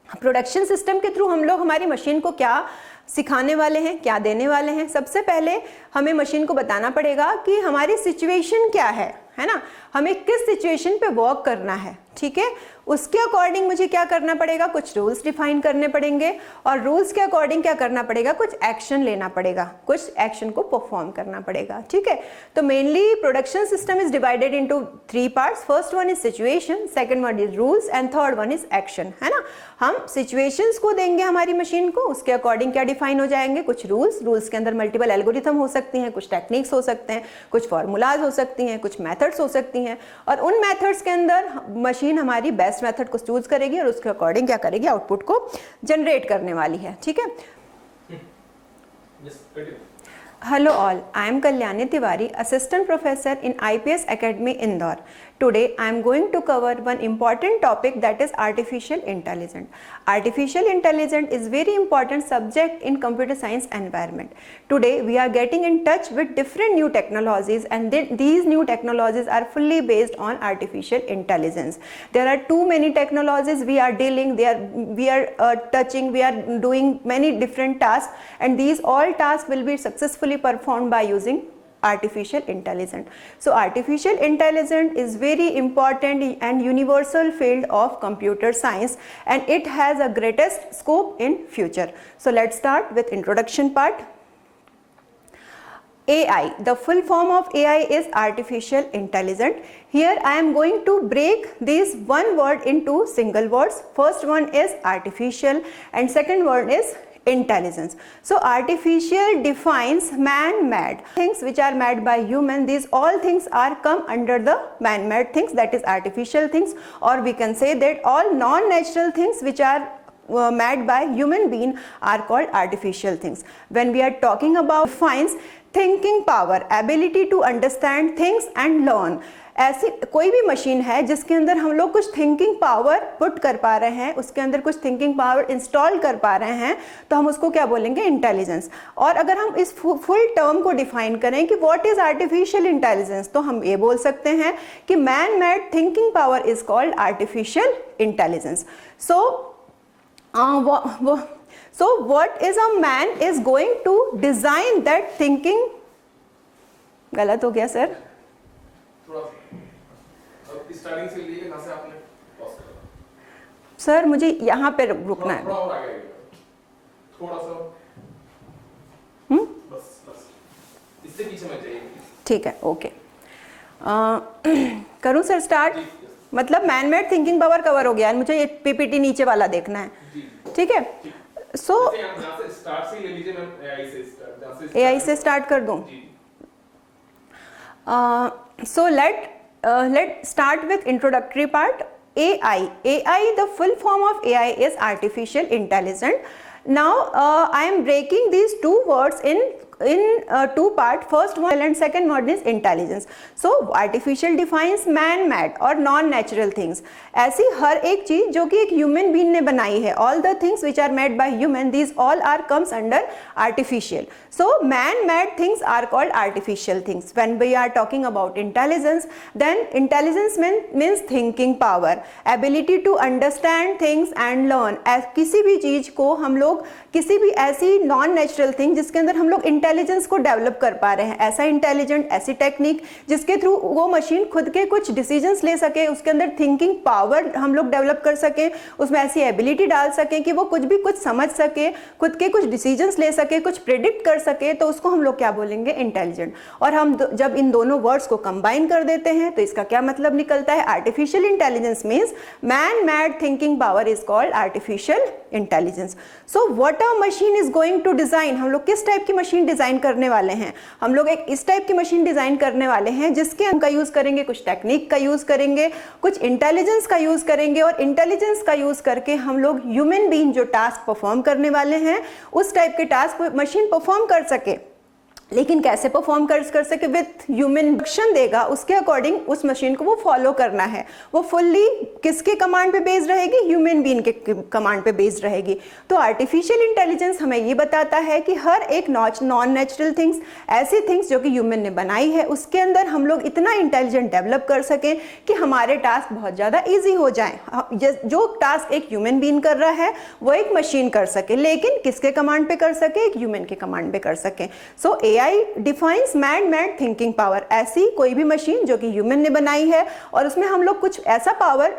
प्रोडक्शन सिस्टम के थ्रू हम लोग हमारी मशीन को क्या सिखाने वाले हैं, क्या देने वाले हैं। सबसे पहले हमें मशीन को बताना पड़ेगा कि हमारी सिचुएशन क्या है ना, हमें किस सिचुएशन पे वर्क करना है, ठीक है। उसके अकॉर्डिंग मुझे क्या करना पड़ेगा, कुछ रूल्स डिफाइन करने पड़ेंगे, और रूल्स के अकॉर्डिंग क्या करना पड़ेगा, कुछ एक्शन लेना पड़ेगा, कुछ एक्शन को परफॉर्म करना पड़ेगा, ठीक है। तो mainly production system is divided into 3 parts. First one is situation, second one is rules and third one is action, है ना। हम सिचुएशंस को देंगे हमारी मशीन को, उसके अकॉर्डिंग क्या डिफाइन हो जाएंगे, कुछ रूल्स के अंदर मल्टीपल एल्गोरिथम हो सकती हैं, कुछ टेक्निक्स हो सकते हैं, कुछ फॉर्मूलाज हो सकती हैं, कुछ मेथड्स हो सकती हैं, और उन मेथड्स के अंदर मशीन हमारी बेस्ट मेथड को चूज करेगी और उसके अकॉर्डिंग क्या करेगी, आउटपुट को जनरेट करने वाली है, ठीक है। Hello all, I am Kalyani Tiwari, Assistant Professor in IPS Academy, Indore. Today I am going to cover one important topic that is artificial intelligence. Artificial intelligence is very important subject in computer science environment. Today we are getting in touch with different new technologies, and these new technologies are fully based on artificial intelligence. There are too many technologies we are dealing, we are touching, we are doing many different tasks, and these all tasks will be successfully performed by using artificial intelligence. So artificial intelligence is very important and universal field of computer science, and it has a greatest scope in future. So let's start with introduction part. AI, the full form of AI is artificial intelligence. Here I am going to break this one word into single words. First one is artificial and second word is intelligence. So artificial defines man-made things which are made by human. These all things are come under the man-made things, that is artificial things, or we can say that all non-natural things which are made by human being are called artificial things. When we are talking about defines thinking power, ability to understand things and learn. ऐसी कोई भी machine है जिसके अंदर हम लोग कुछ thinking power put कर पा रहे हैं, उसके अंदर कुछ थिंकिंग पावर इंस्टॉल कर पा रहे हैं, तो हम उसको क्या बोलेंगे, इंटेलिजेंस। और अगर हम इस फुल टर्म को डिफाइन करें कि व्हाट इज आर्टिफिशियल इंटेलिजेंस, तो हम ये बोल सकते हैं कि man made thinking power is called artificial intelligence. So what is a man is going to design that thinking? गलत हो गया सर, स्टार्टिंग से लेके कहां से आपने पॉज करा? सर मुझे यहाँ पे रुकना है, थोड़ा सा बस इससे पीछे मत जाइए, ठीक है, ओके। करूँ सर स्टार्ट? मतलब man made thinking power cover हो गया है, मुझे ये पीपीटी नीचे वाला देखना है, ठीक है। सो स्टार्ट से ले लीजिए मैम, एआई से स्टार्ट कर दूं? So let's start with introductory part. AI, the full form of AI is artificial intelligence. Now I am breaking these two words in two part. First one and second word is intelligence. So artificial defines man-made और non-natural things. ऐसी हर एक चीज जो कि एक human being ने बनाई है, all the things which are made by human, these all are comes under artificial. So man-made things are called artificial things. When we are talking about intelligence, then intelligence means thinking power, ability to understand things and learn. किसी भी चीज को हम लोग किसी भी ऐसी non natural thing जिसके अंदर हम लोग इंटेलिजेंस को डेवलप कर पा रहे हैं, ऐसा इंटेलिजेंट ऐसी टेक्निक जिसके थ्रू वो मशीन खुद के कुछ डिसीजंस ले सके, उसके अंदर थिंकिंग पावर हम लोग डेवलप कर सके, उसमें ऐसी एबिलिटी डाल सके कि वो कुछ समझ सके, खुद के कुछ डिसीजंस ले सके, कुछ प्रेडिक्ट कर सके, तो उसको हम लोग क्या बोलेंगे, इंटेलिजेंट. और हम जब इन दोनों वर्ड्स को कंबाइन कर देते हैं तो इसका क्या मतलब निकलता है, artificial intelligence means man made thinking power is called artificial intelligence. So what a machine is going to design, हम लोग किस टाइप की मशीन डिजाइन करने वाले हैं, हम लोग एक इस टाइप की मशीन डिजाइन करने वाले हैं जिसके हम का यूज करेंगे, कुछ टेक्निक का यूज करेंगे, कुछ इंटेलिजेंस का यूज करेंगे, और इंटेलिजेंस का यूज करके हम लोग ह्यूमन बीइंग जो टास्क परफॉर्म करने वाले हैं उस टाइप के टास्क मशीन परफॉर्म कर सके. लेकिन कैसे परफॉर्म कर सके, विथ ह्यूमन इंस्ट्रक्शन देगा, उसके अकॉर्डिंग उस मशीन को वो फॉलो करना है. वो फुल्ली किसके कमांड पे बेस्ड रहेगी, ह्यूमन बीइंग के कमांड पे बेस्ड रहेगी. तो आर्टिफिशियल इंटेलिजेंस हमें ये बताता है कि हर एक नॉन नेचुरल थिंग्स, ऐसी थिंग्स जो कि ह्यूमन ने बनाई है, उसके अंदर हम लोग इतना इंटेलिजेंट डेवलप कर सकें कि हमारे टास्क बहुत ज़्यादा ईजी हो जाए. जो टास्क एक ह्यूमन बीइंग कर रहा है वो एक मशीन कर सके, लेकिन किसके कमांड पे कर सके, एक ह्यूमन के कमांड पे कर सके. सो AI defines man-made thinking power, ऐसी कोई भी मशीन जो कि ह्यूमन ने बनाई है और उसमें हम लोग कुछ ऐसा पावर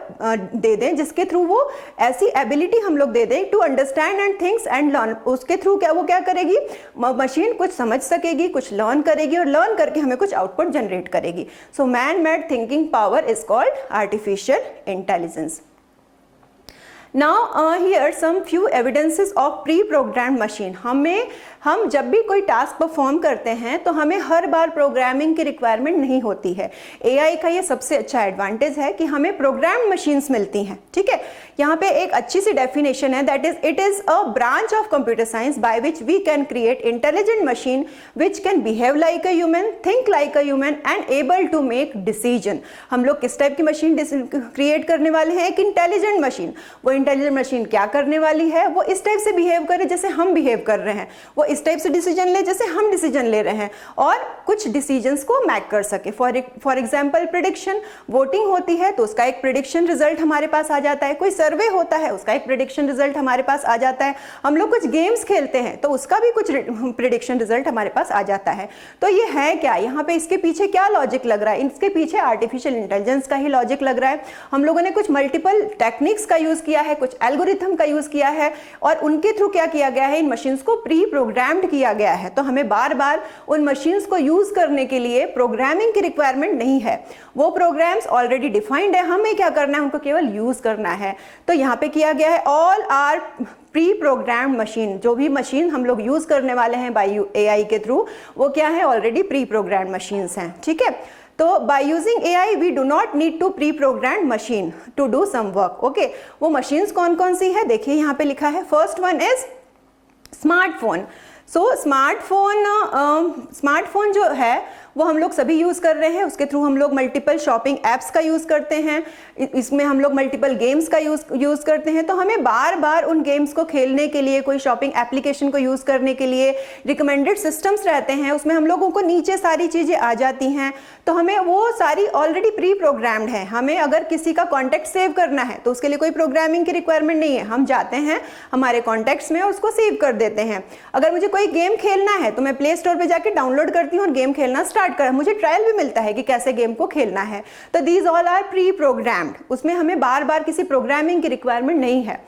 दे दें जिसके थ्रू वो ऐसी एबिलिटी हम लोग दे दें to understand and thinks and learn. उसके थ्रू क्या करेगी, मशीन कुछ समझ सकेगी, कुछ लर्न करेगी और लर्न करके हमें कुछ आउटपुट जनरेट करेगी. So man made thinking power is called artificial intelligence. Now here some few evidences of pre-programmed machine. हम जब भी कोई टास्क परफॉर्म करते हैं तो हमें हर बार प्रोग्रामिंग की रिक्वायरमेंट नहीं होती है. AI का ये सबसे अच्छा एडवांटेज है कि हमें प्रोग्राम्ड मशीन्स मिलती हैं. ठीक है, यहाँ पे एक अच्छी सी डेफिनेशन है, that is it is a branch of computer science by which we can create intelligent machine which can behave like a human, think like a human and able to make decision. हम लोग किस type की machine create करने वाले हैं, एक intelligent machine. वो intelligent machine क्या करने वाली है, वो इस टाइप से बिहेव करे जैसे हम बिहेव कर रहे हैं, वो इस टाइप से डिसीजन ले जैसे हम डिसीजन ले रहे हैं, और कुछ डिसीजंस को मैक कर सके. फॉर एग्जांपल प्रेडिक्शन, वोटिंग होती है तो उसका एक प्रेडिक्शन रिजल्ट हमारे पास आ जाता है, कोई सर्वे होता है उसका एक प्रेडिक्शन रिजल्ट हमारे पास आ जाता है, हम लोग कुछ गेम्स खेलते हैं तो उसका भी कुछ प्रेडिक्शन रिजल्ट हमारे पास आ जाता है. तो ये है क्या, यहाँ पे इसके पीछे क्या लॉजिक लग रहा है, इसके पीछे आर्टिफिशियल इंटेलिजेंस का ही लॉजिक लग रहा है. हम लोगों ने कुछ मल्टीपल टेक्निक्स का यूज किया है, कुछ एल्गोरिथम का यूज किया है, और उनके थ्रू क्या किया गया है, इन मशीन्स को प्री प्रोग्राम्ड किया गया है. तो हमें बार बार उन मशीन्स को यूज करने के लिए प्रोग्रामिंग की रिक्वायरमेंट नहीं है, वो प्रोग्राम्स ऑलरेडी डिफाइंड है, हमें क्या करना है, उनको केवल यूज करना है. तो यहाँ पे किया गया है all are pre programmed machine, जो भी मशीन हम लोग यूज करने वाले हैं बाय AI के थ्रू, वो क्या है, ऑलरेडी प्री प्रोग्राम्ड मशीन्स हैं. ठीक है, तो by using AI we do not need to pre programmed machine to do some work. Okay, वो मशीन्स कौन कौन सी है, देखिए यहाँ पे लिखा है. First one is smartphone. So smartphone जो है वो हम लोग सभी यूज़ कर रहे हैं, उसके थ्रू हम लोग मल्टीपल शॉपिंग ऐप्स का यूज़ करते हैं, इसमें हम लोग मल्टीपल गेम्स का यूज़ करते हैं. तो हमें बार बार उन गेम्स को खेलने के लिए, कोई शॉपिंग एप्लीकेशन को यूज़ करने के लिए रिकमेंडेड सिस्टम्स रहते हैं, उसमें हम लोगों को नीचे सारी चीज़ें आ जाती हैं. तो हमें वो सारी ऑलरेडी प्री प्रोग्राम्ड है. हमें अगर किसी का कॉन्टैक्ट सेव करना है तो उसके लिए कोई प्रोग्रामिंग की रिक्वायरमेंट नहीं है, हम जाते हैं हमारे कॉन्टैक्ट्स में उसको सेव कर देते हैं. अगर मुझे कोई गेम खेलना है तो मैं प्ले स्टोर पर जाके डाउनलोड करती हूँ और गेम खेलना स्टार्ट कर, मुझे ट्रायल भी मिलता है कि कैसे गेम को खेलना है. तो these all are pre programmed, उसमें हमें बार बार किसी प्रोग्रामिंग की रिक्वायरमेंट नहीं है.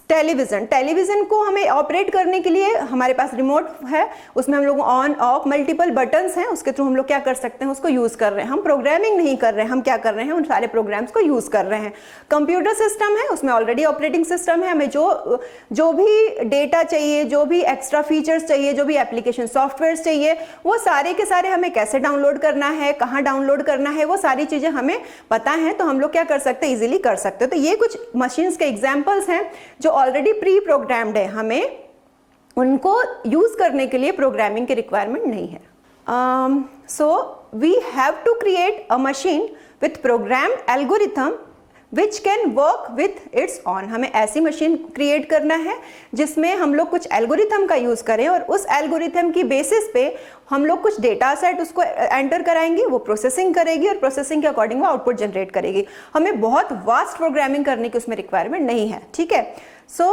टेलीविजन को हमें ऑपरेट करने के लिए हमारे पास रिमोट है, उसमें हम लोग ऑन ऑफ मल्टीपल बटन्स हैं, उसके थ्रू हम लोग क्या कर सकते हैं, उसको यूज कर रहे हैं. हम प्रोग्रामिंग नहीं कर रहे हैं, हम क्या कर रहे हैं, उन सारे प्रोग्राम्स को यूज कर रहे हैं. कंप्यूटर सिस्टम है, उसमें ऑलरेडी ऑपरेटिंग सिस्टम है, हमें जो भी डेटा चाहिए, जो भी एक्स्ट्रा फीचर्स चाहिए, जो भी एप्लीकेशन सॉफ्टवेयर चाहिए, वो सारे के सारे हमें कैसे डाउनलोड करना है, कहाँ डाउनलोड करना है, वो सारी चीज़ें हमें पता हैं, तो हम लोग क्या कर सकते हैं, इजीली कर सकते हैं। तो ये कुछ मशीन्स के एग्जांपल्स हैं जो ऑलरेडी प्री प्रोग्राम्ड है, हमें उनको यूज़ करने के लिए प्रोग्रामिंग की रिक्वायरमेंट नहीं है। So we have to create a machine with programmed algorithm which can work with its own. हमें ऐसी मशीन क्रिएट करना है जिसमें हम लोग कुछ एल्गोरिथम का यूज़ करें और उस एल्गोरिथम की बेसिस पे हम लोग कुछ डेटा सेट उसको एंटर कराएंगे, वो प्रोसेसिंग करेगी और प्रोसेसिंग के अकॉर्डिंग वो आउटपुट जनरेट करेगी। हमें बहुत वास्ट प्रोग्रामिंग करने की उसमें रिक्वायरमेंट नहीं है, ठीक है। So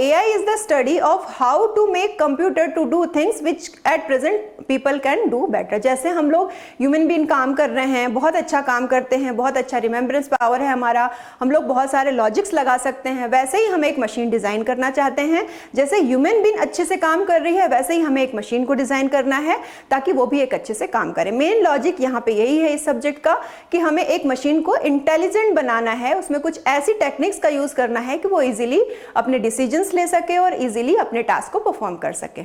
AI is the study of how to make computer to do things which at present people can do better। जैसे हम लोग ह्यूमन बीइंग काम कर रहे हैं, बहुत अच्छा काम करते हैं, बहुत अच्छा रिमेम्बरेंस पावर है हमारा, हम लोग बहुत सारे लॉजिक्स लगा सकते हैं, वैसे ही हमें एक मशीन डिज़ाइन करना चाहते हैं। जैसे ह्यूमन बीइंग अच्छे से काम कर रही है, वैसे ही हमें एक मशीन को डिज़ाइन करना है ताकि वो भी एक अच्छे से काम करे। मेन लॉजिक यहाँ पे यही है इस सब्जेक्ट का कि हमें एक मशीन को इंटेलिजेंट बनाना है, उसमें कुछ ऐसी टेक्निक्स का यूज़ करना है कि वो ईजिली अपने डिसीजंस ले सके और इजीली अपने टास्क को परफॉर्म कर सके।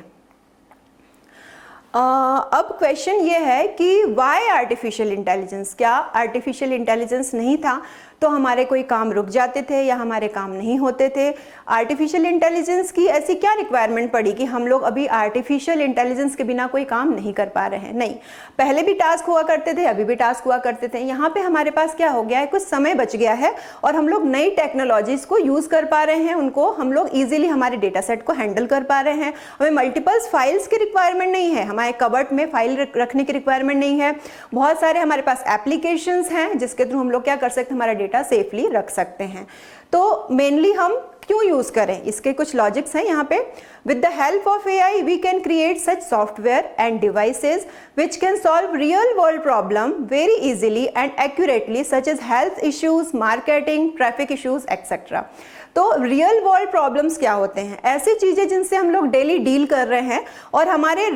अब क्वेश्चन ये है कि व्हाई आर्टिफिशियल इंटेलिजेंस, क्या आर्टिफिशियल इंटेलिजेंस नहीं था तो हमारे कोई काम रुक जाते थे या हमारे काम नहीं होते थे? आर्टिफिशियल इंटेलिजेंस की ऐसी क्या रिक्वायरमेंट पड़ी कि हम लोग अभी आर्टिफिशियल इंटेलिजेंस के बिना कोई काम नहीं कर पा रहे हैं? नहीं, पहले भी टास्क हुआ करते थे, अभी भी टास्क हुआ करते थे। यहाँ पे हमारे पास क्या हो गया है, कुछ समय बच गया है और हम लोग नई टेक्नोलॉजीज को यूज़ कर पा रहे हैं, उनको हम लोग ईजिली हमारे डेटा सेट को हैंडल कर पा रहे हैं। हमें मल्टीपल्स फाइल्स की रिक्वायरमेंट नहीं है, हमारे कबर्ड में फाइल रखने की रिक्वायरमेंट नहीं है। बहुत सारे हमारे पास एप्लीकेशंस हैं जिसके थ्रू हम लोग क्या कर सकते हैं, हमारा डेटा सेफली रख सकते हैं। तो मेनली हम क्यों यूज करें, इसके कुछ लॉजिक्स हैं यहाँ पे। With the help of AI we can create such software and devices which can solve real world problem very easily and accurately such as health issues, marketing, traffic issues etcetera. तो real world problems क्या होते हैं? ऐसी चीज़ें जिनसे हम लोग daily deal कर रहे हैं और हमारे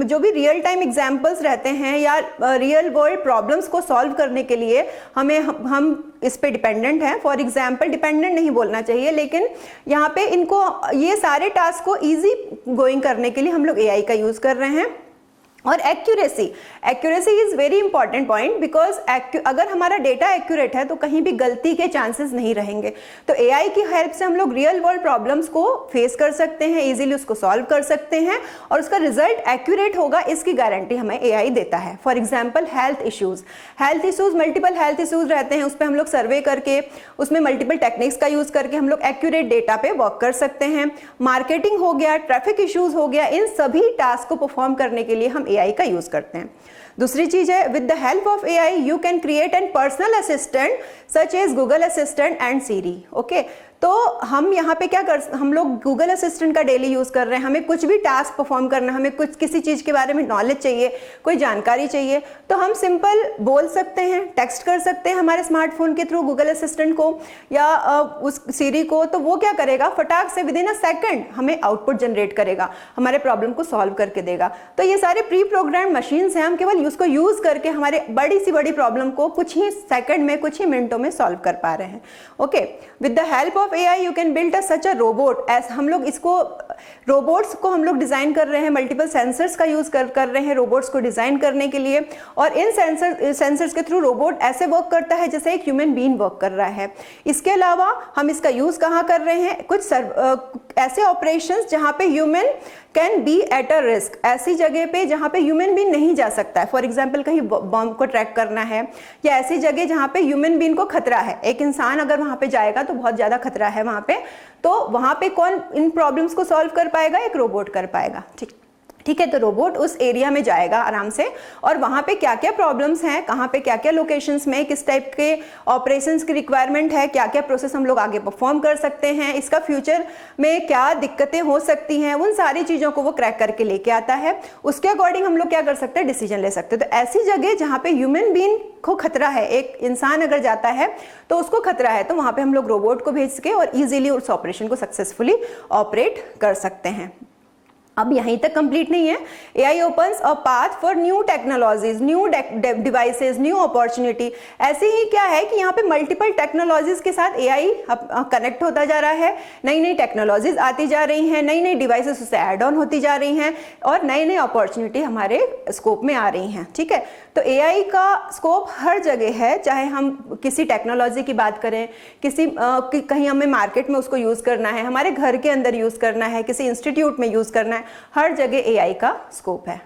जो भी रियल टाइम एग्जांपल्स रहते हैं या रियल वर्ल्ड प्रॉब्लम्स को सॉल्व करने के लिए हम इस पे डिपेंडेंट हैं। फॉर एग्जांपल, डिपेंडेंट नहीं बोलना चाहिए, लेकिन यहाँ पे इनको ये सारे टास्क को ईजी गोइंग करने के लिए हम लोग AI का यूज़ कर रहे हैं। और accuracy is very important point, because अगर हमारा डेटा एक्यूरेट है तो कहीं भी गलती के चांसेस नहीं रहेंगे। तो AI की हेल्प से हम लोग रियल वर्ल्ड प्रॉब्लम्स को फेस कर सकते हैं, इजीली उसको सॉल्व कर सकते हैं और उसका रिजल्ट एक्यूरेट होगा, इसकी गारंटी हमें AI देता है। For example, health issues multiple health issues रहते हैं, उस पर हम लोग सर्वे करके उसमें मल्टीपल टेक्निक्स का यूज करके हम लोग एक्यूरेट डेटा पे वर्क कर सकते हैं। मार्केटिंग हो गया, ट्रैफिक इश्यूज हो गया, इन सभी टास्क को परफॉर्म करने के लिए हम AI का यूज करते हैं। दूसरी चीज है, with the help of AI you can create an personal assistant such as Google assistant and Siri. Okay, तो हम यहाँ पे हम लोग गूगल असिस्टेंट का डेली यूज़ कर रहे हैं। हमें कुछ भी टास्क परफॉर्म करना, हमें कुछ किसी चीज़ के बारे में नॉलेज चाहिए, कोई जानकारी चाहिए, तो हम सिंपल बोल सकते हैं, टेक्स्ट कर सकते हैं हमारे स्मार्टफोन के थ्रू गूगल असिस्टेंट को या उस सीरी को, तो वो क्या करेगा, फटाक से विद इन अ सेकेंड हमें आउटपुट जनरेट करेगा, हमारे प्रॉब्लम को सॉल्व करके देगा। तो ये सारे प्री प्रोग्राम मशीन्स हैं, हम केवल उसको यूज़ करके हमारे बड़ी सी बड़ी प्रॉब्लम को कुछ ही सेकेंड में, कुछ ही मिनटों में सॉल्व कर पा रहे हैं। Okay, with the help of AI you can build such a robot, ऐसा हम लोग इसको रोबोट्स को हम लोग डिजाइन कर रहे हैं, मल्टीपल सेंसर्स का यूज कर रहे हैं रोबोट्स को डिजाइन करने के लिए, और इन सेंसर्स के थ्रू रोबोट ऐसे वर्क करता है जैसे एक ह्यूमन बीइंग वर्क कर रहा है। इसके अलावा हम इसका यूज कहाँ कर रहे हैं, कुछ ऐसे ऑपरेशंस जहाँ पे human can be at a risk, ऐसी जगह पे जहाँ पे ह्यूमन बीइंग नहीं जा सकता है। फॉर एग्जाम्पल, कहीं बॉम्ब को ट्रैक करना है या ऐसी जगह जहाँ पे ह्यूमन बीइंग को खतरा है। एक इंसान अगर वहाँ पे जाएगा तो बहुत ज़्यादा खतरा है वहाँ पे, तो वहाँ पे कौन इन प्रॉब्लम्स को सॉल्व कर पाएगा, एक रोबोट कर पाएगा। ठीक है, तो रोबोट उस एरिया में जाएगा आराम से, और वहाँ पे क्या क्या प्रॉब्लम्स हैं, कहाँ पे क्या क्या लोकेशंस में किस टाइप के ऑपरेशंस की रिक्वायरमेंट है, क्या क्या प्रोसेस हम लोग आगे परफॉर्म कर सकते हैं, इसका फ्यूचर में क्या दिक्कतें हो सकती हैं, उन सारी चीज़ों को वो क्रैक करके लेके आता है। उसके अकॉर्डिंग हम लोग क्या कर सकते हैं, डिसीजन ले सकते हैं। तो ऐसी जगह जहाँ पे ह्यूमन बीइंग को खतरा है, एक इंसान अगर जाता है तो उसको खतरा है, तो वहाँ पे हम लोग रोबोट को भेज के और ईजिली उस ऑपरेशन को सक्सेसफुली ऑपरेट कर सकते हैं। अब यहीं तक कंप्लीट नहीं है, AI opens a path for new technologies, new devices, new opportunity। ऐसे ही क्या है कि यहाँ पे मल्टीपल टेक्नोलॉजीज के साथ AI कनेक्ट होता जा रहा है, नई नई टेक्नोलॉजीज आती जा रही हैं, नई नई डिवाइसेस उससे ऐड ऑन होती जा रही हैं और नई नई अपॉर्चुनिटी हमारे स्कोप में आ रही हैं। ठीक है, तो AI का स्कोप हर जगह है, चाहे हम किसी टेक्नोलॉजी की बात करें, कहीं हमें मार्केट में उसको यूज करना है, हमारे घर के अंदर यूज करना है, किसी इंस्टीट्यूट में यूज करना है, हर जगह AI का स्कोप है।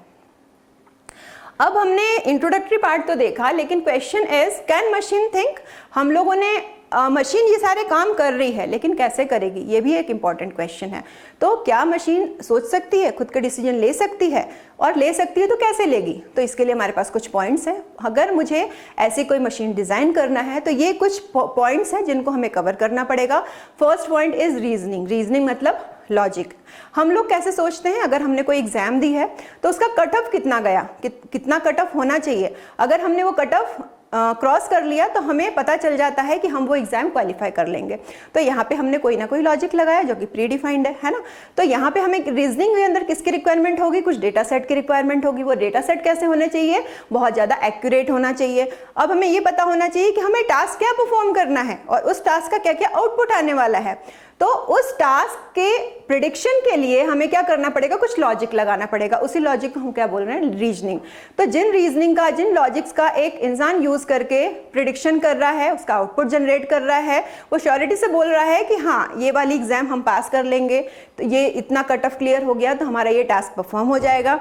अब हमने इंट्रोडक्टरी पार्ट तो देखा, लेकिन question is can machine think. हम लोगों ने मशीन ये सारे काम कर रही है, लेकिन कैसे करेगी, ये भी एक इंपॉर्टेंट क्वेश्चन है। तो क्या मशीन सोच सकती है, खुद का डिसीजन ले सकती है, और ले सकती है तो कैसे लेगी? तो इसके लिए हमारे पास कुछ पॉइंट्स हैं। अगर मुझे ऐसी कोई मशीन डिजाइन करना है तो ये कुछ पॉइंट्स हैं जिनको हमें कवर करना पड़ेगा। First point is reasoning. Reasoning मतलब लॉजिक। हम लोग कैसे सोचते हैं, अगर हमने कोई एग्जाम दी है तो उसका कट ऑफ कितना गया, कितना कट ऑफ होना चाहिए। अगर हमने वो कट ऑफ क्रॉस कर लिया तो हमें पता चल जाता है कि हम वो एग्जाम क्वालिफाई कर लेंगे। तो यहाँ पे हमने कोई ना कोई लॉजिक लगाया जो कि प्री डिफाइंड है ना। तो यहाँ पे हमें रीजनिंग के अंदर किसकी रिक्वायरमेंट होगी, कुछ डेटा सेट की रिक्वायरमेंट होगी। वो डेटा सेट कैसे होने चाहिए, बहुत ज़्यादा एक्यूरेट होना चाहिए। अब हमें ये पता होना चाहिए कि हमें टास्क क्या परफॉर्म करना है और उस टास्क का क्या क्या आउटपुट आने वाला है। तो उस टास्क के प्रिडिक्शन के लिए हमें क्या करना पड़ेगा, कुछ लॉजिक लगाना पड़ेगा। उसी लॉजिक को हम क्या बोल रहे हैं, रीजनिंग। तो जिन लॉजिक्स का एक इंसान यूज करके प्रिडिक्शन कर रहा है, उसका आउटपुट जनरेट कर रहा है, वो श्योरिटी से बोल रहा है कि हाँ ये वाली एग्जाम हम पास कर लेंगे, तो ये इतना कट ऑफ क्लियर हो गया तो हमारा ये टास्क परफॉर्म हो जाएगा।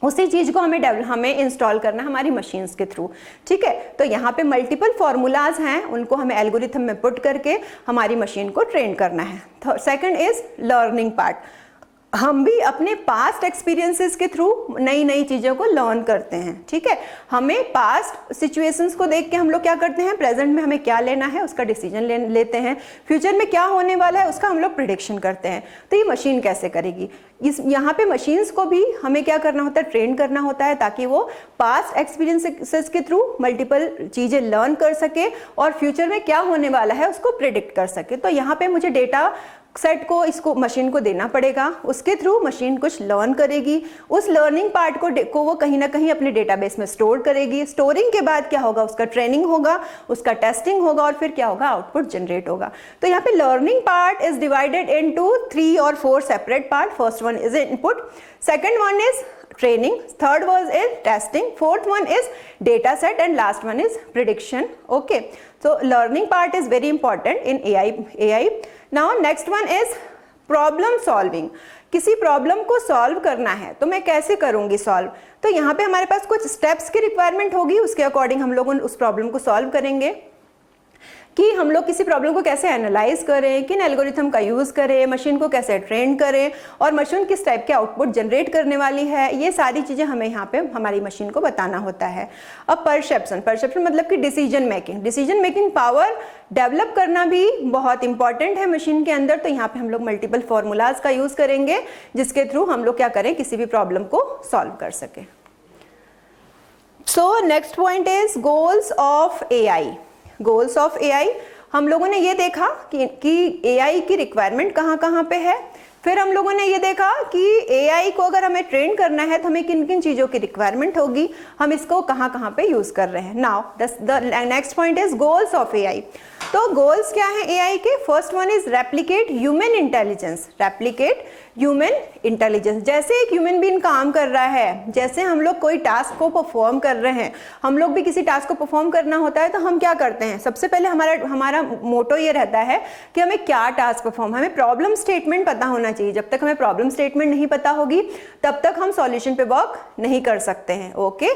उसी चीज को हमें इंस्टॉल करना है हमारी मशीन्स के थ्रू। ठीक है, तो यहाँ पे मल्टीपल फॉर्मूलाज हैं, उनको हमें एल्गोरिथम में पुट करके हमारी मशीन को ट्रेन करना है। Second is learning part. हम भी अपने पास्ट एक्सपीरियंसेस के थ्रू नई नई चीज़ों को लर्न करते हैं। ठीक है, हमें पास्ट सिचुएशंस को देख के हम लोग क्या करते हैं, प्रेजेंट में हमें क्या लेना है उसका डिसीजन लेते हैं, फ्यूचर में क्या होने वाला है उसका हम लोग प्रिडिक्शन करते हैं। तो ये मशीन कैसे करेगी, यहाँ पे मशीन्स को भी हमें क्या करना होता है, ट्रेन करना होता है, ताकि वो पास्ट एक्सपीरियंसेस के थ्रू मल्टीपल चीज़ें लर्न कर सके और फ्यूचर में क्या होने वाला है उसको प्रिडिक्ट कर सके। तो यहाँ पे मुझे डेटा सेट को इसको मशीन को देना पड़ेगा, उसके थ्रू मशीन कुछ लर्न करेगी, उस लर्निंग पार्ट को वो कहीं ना कहीं अपने डेटाबेस में स्टोर करेगी। स्टोरिंग के बाद क्या होगा, उसका ट्रेनिंग होगा, उसका टेस्टिंग होगा और फिर क्या होगा, आउटपुट जनरेट होगा। तो यहाँ पे learning part is divided into 3 और 4 separate part. First one is input, second one is training, third was is testing, fourth one is data set and last one is prediction. Okay, so learning part is very important in AI. Now next one is problem solving. किसी problem को solve करना है तो मैं कैसे करूंगी solve, तो यहाँ पे हमारे पास कुछ स्टेप्स की रिक्वायरमेंट होगी, उसके अकॉर्डिंग हम लोग उस प्रॉब्लम को सॉल्व करेंगे कि हम लोग किसी प्रॉब्लम को कैसे एनालाइज करें, किन एल्गोरिथम का यूज़ करें, मशीन को कैसे ट्रेन करें और मशीन किस टाइप के आउटपुट जनरेट करने वाली है। ये सारी चीज़ें हमें यहाँ पे हमारी मशीन को बताना होता है। अब परसेप्शन मतलब कि डिसीजन मेकिंग पावर डेवलप करना भी बहुत इंपॉर्टेंट है मशीन के अंदर। तो यहाँ पे हम लोग मल्टीपल फॉर्मूलाज का यूज़ करेंगे जिसके थ्रू हम लोग क्या करें, किसी भी प्रॉब्लम को सॉल्व कर सकें। So next point is goals of AI। Goals of AI, हम लोगों ने ये देखा कि AI की रिक्वायरमेंट कहाँ पे है। फिर हम लोगों ने ये देखा कि AI को अगर हमें ट्रेन करना है तो हमें किन किन चीज़ों की रिक्वायरमेंट होगी, हम इसको कहाँ पे यूज़ कर रहे हैं। Now the next point is goals of AI। तो गोल्स क्या है AI के, first one is replicate human intelligence. Replicate human intelligence, जैसे एक ह्यूमन बीइंग काम कर रहा है, जैसे हम लोग कोई टास्क को परफॉर्म कर रहे हैं, हम लोग भी किसी टास्क को परफॉर्म करना होता है तो हम क्या करते हैं, सबसे पहले हमारा मोटो ये रहता है कि हमें क्या टास्क परफॉर्म, हमें प्रॉब्लम स्टेटमेंट पता होना चाहिए। जब तक हमें प्रॉब्लम स्टेटमेंट नहीं पता होगी तब तक हम सॉल्यूशन पे वर्क नहीं कर सकते हैं। ओके,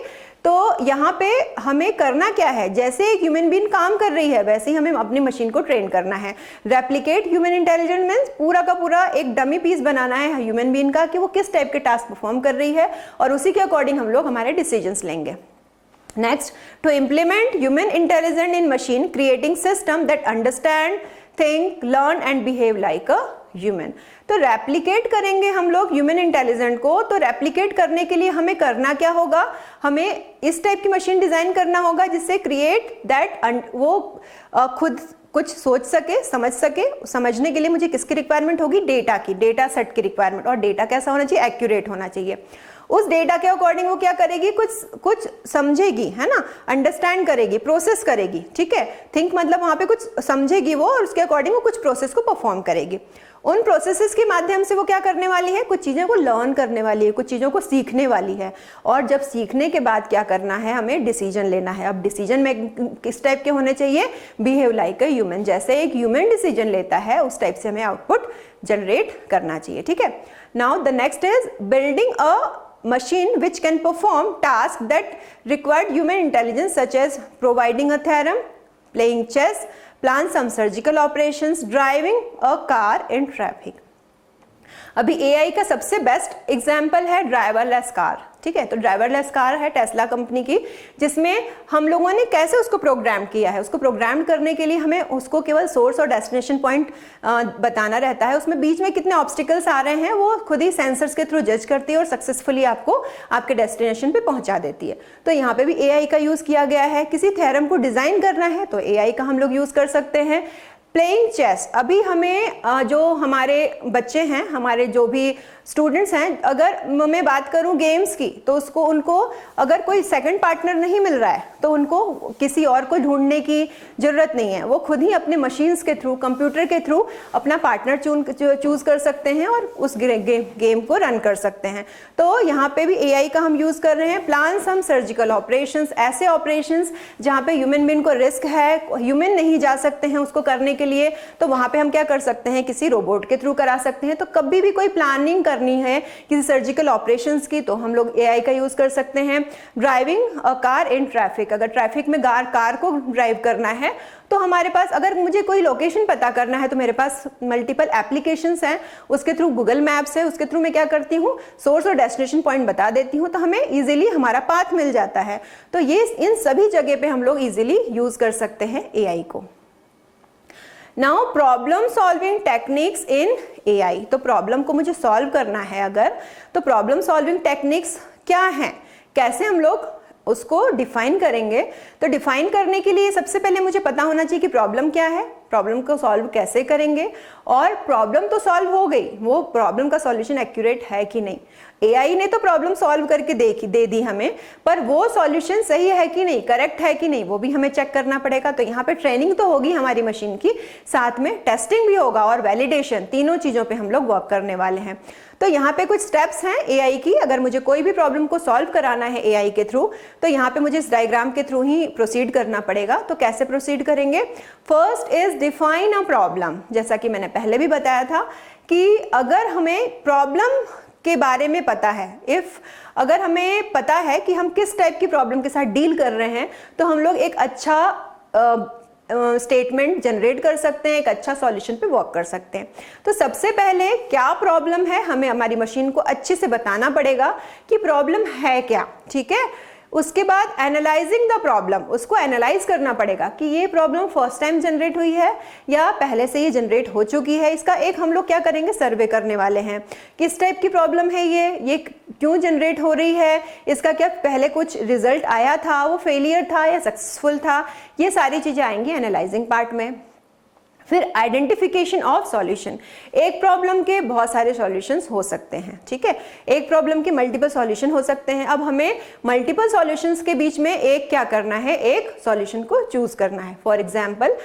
तो यहाँ पे हमें करना क्या है, जैसे एक ह्यूमन बीइंग काम कर रही है वैसे ही हमें अपनी मशीन को ट्रेन करना है। रेप्लिकेट ह्यूमन इंटेलिजेंस मींस पूरा का पूरा एक डमी पीस बनाना है ह्यूमन बीइंग का कि वो किस टाइप के टास्क परफॉर्म कर रही है और उसी के अकॉर्डिंग हम लोग हमारे डिसीजंस लेंगे। Next, to implement human intelligence in machine, creating system that understand, think, learn and behave like a human. तो रेप्लिकेट करेंगे हम लोग ह्यूमन इंटेलिजेंट को, तो रेप्लिकेट करने के लिए हमें करना क्या होगा, हमें इस टाइप की मशीन डिजाइन करना होगा जिससे क्रिएट दैट वो खुद कुछ सोच सके, समझ सके। समझने के लिए मुझे किसकी रिक्वायरमेंट होगी, डेटा की, डेटा सेट की रिक्वायरमेंट। और डेटा कैसा होना चाहिए, एक्यूरेट होना चाहिए। उस डेटा के अकॉर्डिंग वो क्या करेगी, कुछ समझेगी, है ना, अंडरस्टैंड करेगी, प्रोसेस करेगी, ठीक है। थिंक मतलब वहां पे कुछ समझेगी वो, और उसके अकॉर्डिंग वो कुछ प्रोसेस को परफॉर्म करेगी। उन प्रोसेसेस के माध्यम से वो क्या करने वाली है, कुछ चीज़ों को लर्न करने वाली है, कुछ चीज़ों को सीखने वाली है। और जब सीखने के बाद क्या करना है, हमें डिसीजन लेना है। अब डिसीजन में किस टाइप के होने चाहिए, बिहेव लाइक अ ह्यूमन, जैसे एक ह्यूमन डिसीजन लेता है उस टाइप से हमें आउटपुट जनरेट करना चाहिए, ठीक है। Now the next is building a machine which can perform tasks that required human intelligence, such as providing a theorem, playing chess, plan some surgical operations, driving a car in traffic. अभी AI का सबसे best example है driverless car, ठीक है। तो driverless car है Tesla company की, जिसमें हम लोगों ने कैसे उसको प्रोग्राम किया है। उसको प्रोग्राम करने के लिए हमें उसको केवल सोर्स और डेस्टिनेशन पॉइंट बताना रहता है। उसमें बीच में कितने ऑब्स्टिकल्स आ रहे हैं वो खुद ही सेंसर्स के थ्रू जज करती है और सक्सेसफुली आपको आपके डेस्टिनेशन पे पहुंचा देती है। तो यहाँ पे भी AI का यूज किया गया है। किसी थ्योरम को डिजाइन करना है तो AI का हम लोग यूज कर सकते हैं। प्लेइंग चेस, अभी हमें जो हमारे बच्चे हैं, हमारे जो भी स्टूडेंट्स हैं, अगर मैं बात करूं गेम्स की, तो उनको अगर कोई सेकंड पार्टनर नहीं मिल रहा है तो उनको किसी और को ढूंढने की जरूरत नहीं है। वो खुद ही अपने मशीन्स के थ्रू, कंप्यूटर के थ्रू अपना पार्टनर चूज कर सकते हैं और उस गेम को रन कर सकते हैं। तो यहाँ पे भी AI का हम यूज कर रहे हैं। प्लान सम सर्जिकल ऑपरेशंस, ऐसे ऑपरेशंस जहाँ पे ह्यूमन बीइंग को रिस्क है, ह्यूमन नहीं जा सकते हैं उसको करने के लिए, तो वहां पे हम क्या कर सकते हैं, किसी रोबोट के थ्रू करा सकते हैं। तो कभी भी कोई प्लानिंग करनी है किसी सर्जिकल ऑपरेशंस की तो हम लोग AI का यूज कर सकते हैं। Driving a car in traffic, अगर ट्रैफिक में कार को ड्राइव करना है तो हमारे पास, अगर मुझे कोई लोकेशन पता करना है तो मेरे पास मल्टीपल एप्लीकेशंस हैं, उसके थ्रू गूगल मैप्स है, उसके थ्रू मैं क्या करती हूँ, सोर्स और डेस्टिनेशन पॉइंट बता देती हूँ, तो हमें इजीली हमारा पाथ मिल जाता है। तो ये इन सभी जगह पे हम लोग इजीली यूज कर सकते हैं AI को। Now problem solving techniques in AI, तो प्रॉब्लम को मुझे सॉल्व करना है अगर, तो प्रॉब्लम सॉल्विंग टेक्निक्स क्या हैं, कैसे हम लोग उसको डिफाइन करेंगे। तो डिफाइन करने के लिए सबसे पहले मुझे पता होना चाहिए कि प्रॉब्लम क्या है, प्रॉब्लम को सॉल्व कैसे करेंगे। और प्रॉब्लम तो सॉल्व हो गई, वो प्रॉब्लम का सॉल्यूशन एक्यूरेट है कि नहीं। AI ने तो प्रॉब्लम सॉल्व करके दे दी हमें, पर वो सॉल्यूशन सही है कि नहीं, करेक्ट है कि नहीं, वो भी हमें चेक करना पड़ेगा। तो यहाँ पे ट्रेनिंग तो होगी हमारी मशीन की, साथ में टेस्टिंग भी होगा और वैलिडेशन, तीनों चीजों पे हम लोग वर्क करने वाले हैं। तो यहाँ पे कुछ स्टेप्स हैं AI की। अगर मुझे कोई भी प्रॉब्लम को सॉल्व कराना है AI के थ्रू, तो यहाँ पे मुझे इस डायग्राम के थ्रू ही प्रोसीड करना पड़ेगा। तो कैसे प्रोसीड करेंगे, first is define a problem. जैसा कि मैंने पहले भी बताया था कि अगर हमें प्रॉब्लम के बारे में पता है, अगर हमें पता है कि हम किस टाइप की प्रॉब्लम के साथ डील कर रहे हैं, तो हम लोग एक अच्छा स्टेटमेंट जनरेट कर सकते हैं, एक अच्छा सॉल्यूशन पे वर्क कर सकते हैं। तो सबसे पहले क्या प्रॉब्लम है, हमें हमारी मशीन को अच्छे से बताना पड़ेगा कि प्रॉब्लम है क्या, ठीक है। उसके बाद एनालाइजिंग द प्रॉब्लम, उसको एनालाइज करना पड़ेगा कि ये प्रॉब्लम फर्स्ट टाइम जनरेट हुई है या पहले से ये जनरेट हो चुकी है। इसका एक हम लोग क्या करेंगे, सर्वे करने वाले हैं, किस टाइप की प्रॉब्लम है ये क्यों जनरेट हो रही है, इसका क्या पहले कुछ रिजल्ट आया था, वो फेलियर था या सक्सेसफुल था, ये सारी चीजें आएंगी एनालाइजिंग पार्ट में। फिर आइडेंटिफिकेशन ऑफ सॉल्यूशन, एक प्रॉब्लम के बहुत सारे सॉल्यूशंस हो सकते हैं, ठीक है, एक प्रॉब्लम के मल्टीपल सॉल्यूशन हो सकते हैं। अब हमें मल्टीपल सॉल्यूशंस के बीच में एक क्या करना है, एक सॉल्यूशन को चूज करना है। फॉर एग्जांपल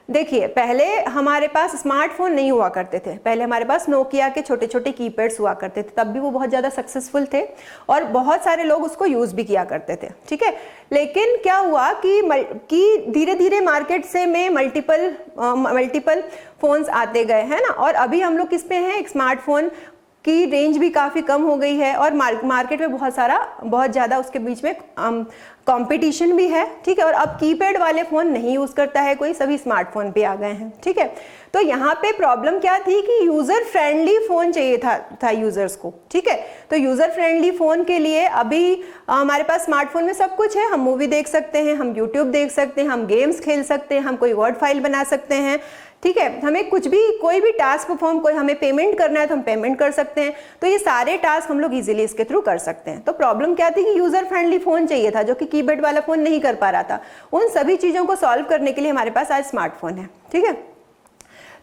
देखिए, पहले हमारे पास स्मार्टफोन नहीं हुआ करते थे, पहले हमारे पास नोकिया के छोटे छोटे कीपैड्स हुआ करते थे, तब भी वो बहुत ज़्यादा सक्सेसफुल थे और बहुत सारे लोग उसको यूज़ भी किया करते थे, ठीक है। लेकिन क्या हुआ कि धीरे धीरे मार्केट से में मल्टीपल फोन्स आते गए, है ना, और अभी हम लोग किस पे हैं, एक स्मार्टफोन की रेंज भी काफ़ी कम हो गई है और मार्केट में बहुत ज़्यादा उसके बीच में कंपटीशन भी है, ठीक है। और अब कीपैड वाले फ़ोन नहीं यूज़ करता है कोई, सभी स्मार्टफोन पे आ गए हैं, ठीक है। तो यहाँ पे प्रॉब्लम क्या थी कि यूज़र फ्रेंडली फ़ोन चाहिए था यूज़र्स को, ठीक है। तो यूज़र फ्रेंडली फ़ोन के लिए अभी हमारे पास स्मार्टफोन में सब कुछ है, हम मूवी देख सकते हैं, हम यूट्यूब देख सकते हैं, हम गेम्स खेल सकते हैं, हम कोई वर्ड फाइल बना सकते हैं, ठीक है। हमें कुछ भी कोई भी टास्क परफॉर्म, कोई हमें पेमेंट करना है तो हम पेमेंट कर सकते हैं। तो ये सारे टास्क हम लोग इजीली इसके थ्रू कर सकते हैं। तो प्रॉब्लम क्या थी कि यूज़र फ्रेंडली फ़ोन चाहिए था जो कि कीपैड वाला फ़ोन नहीं कर पा रहा था। उन सभी चीज़ों को सॉल्व करने के लिए हमारे पास आज स्मार्टफोन है, ठीक है।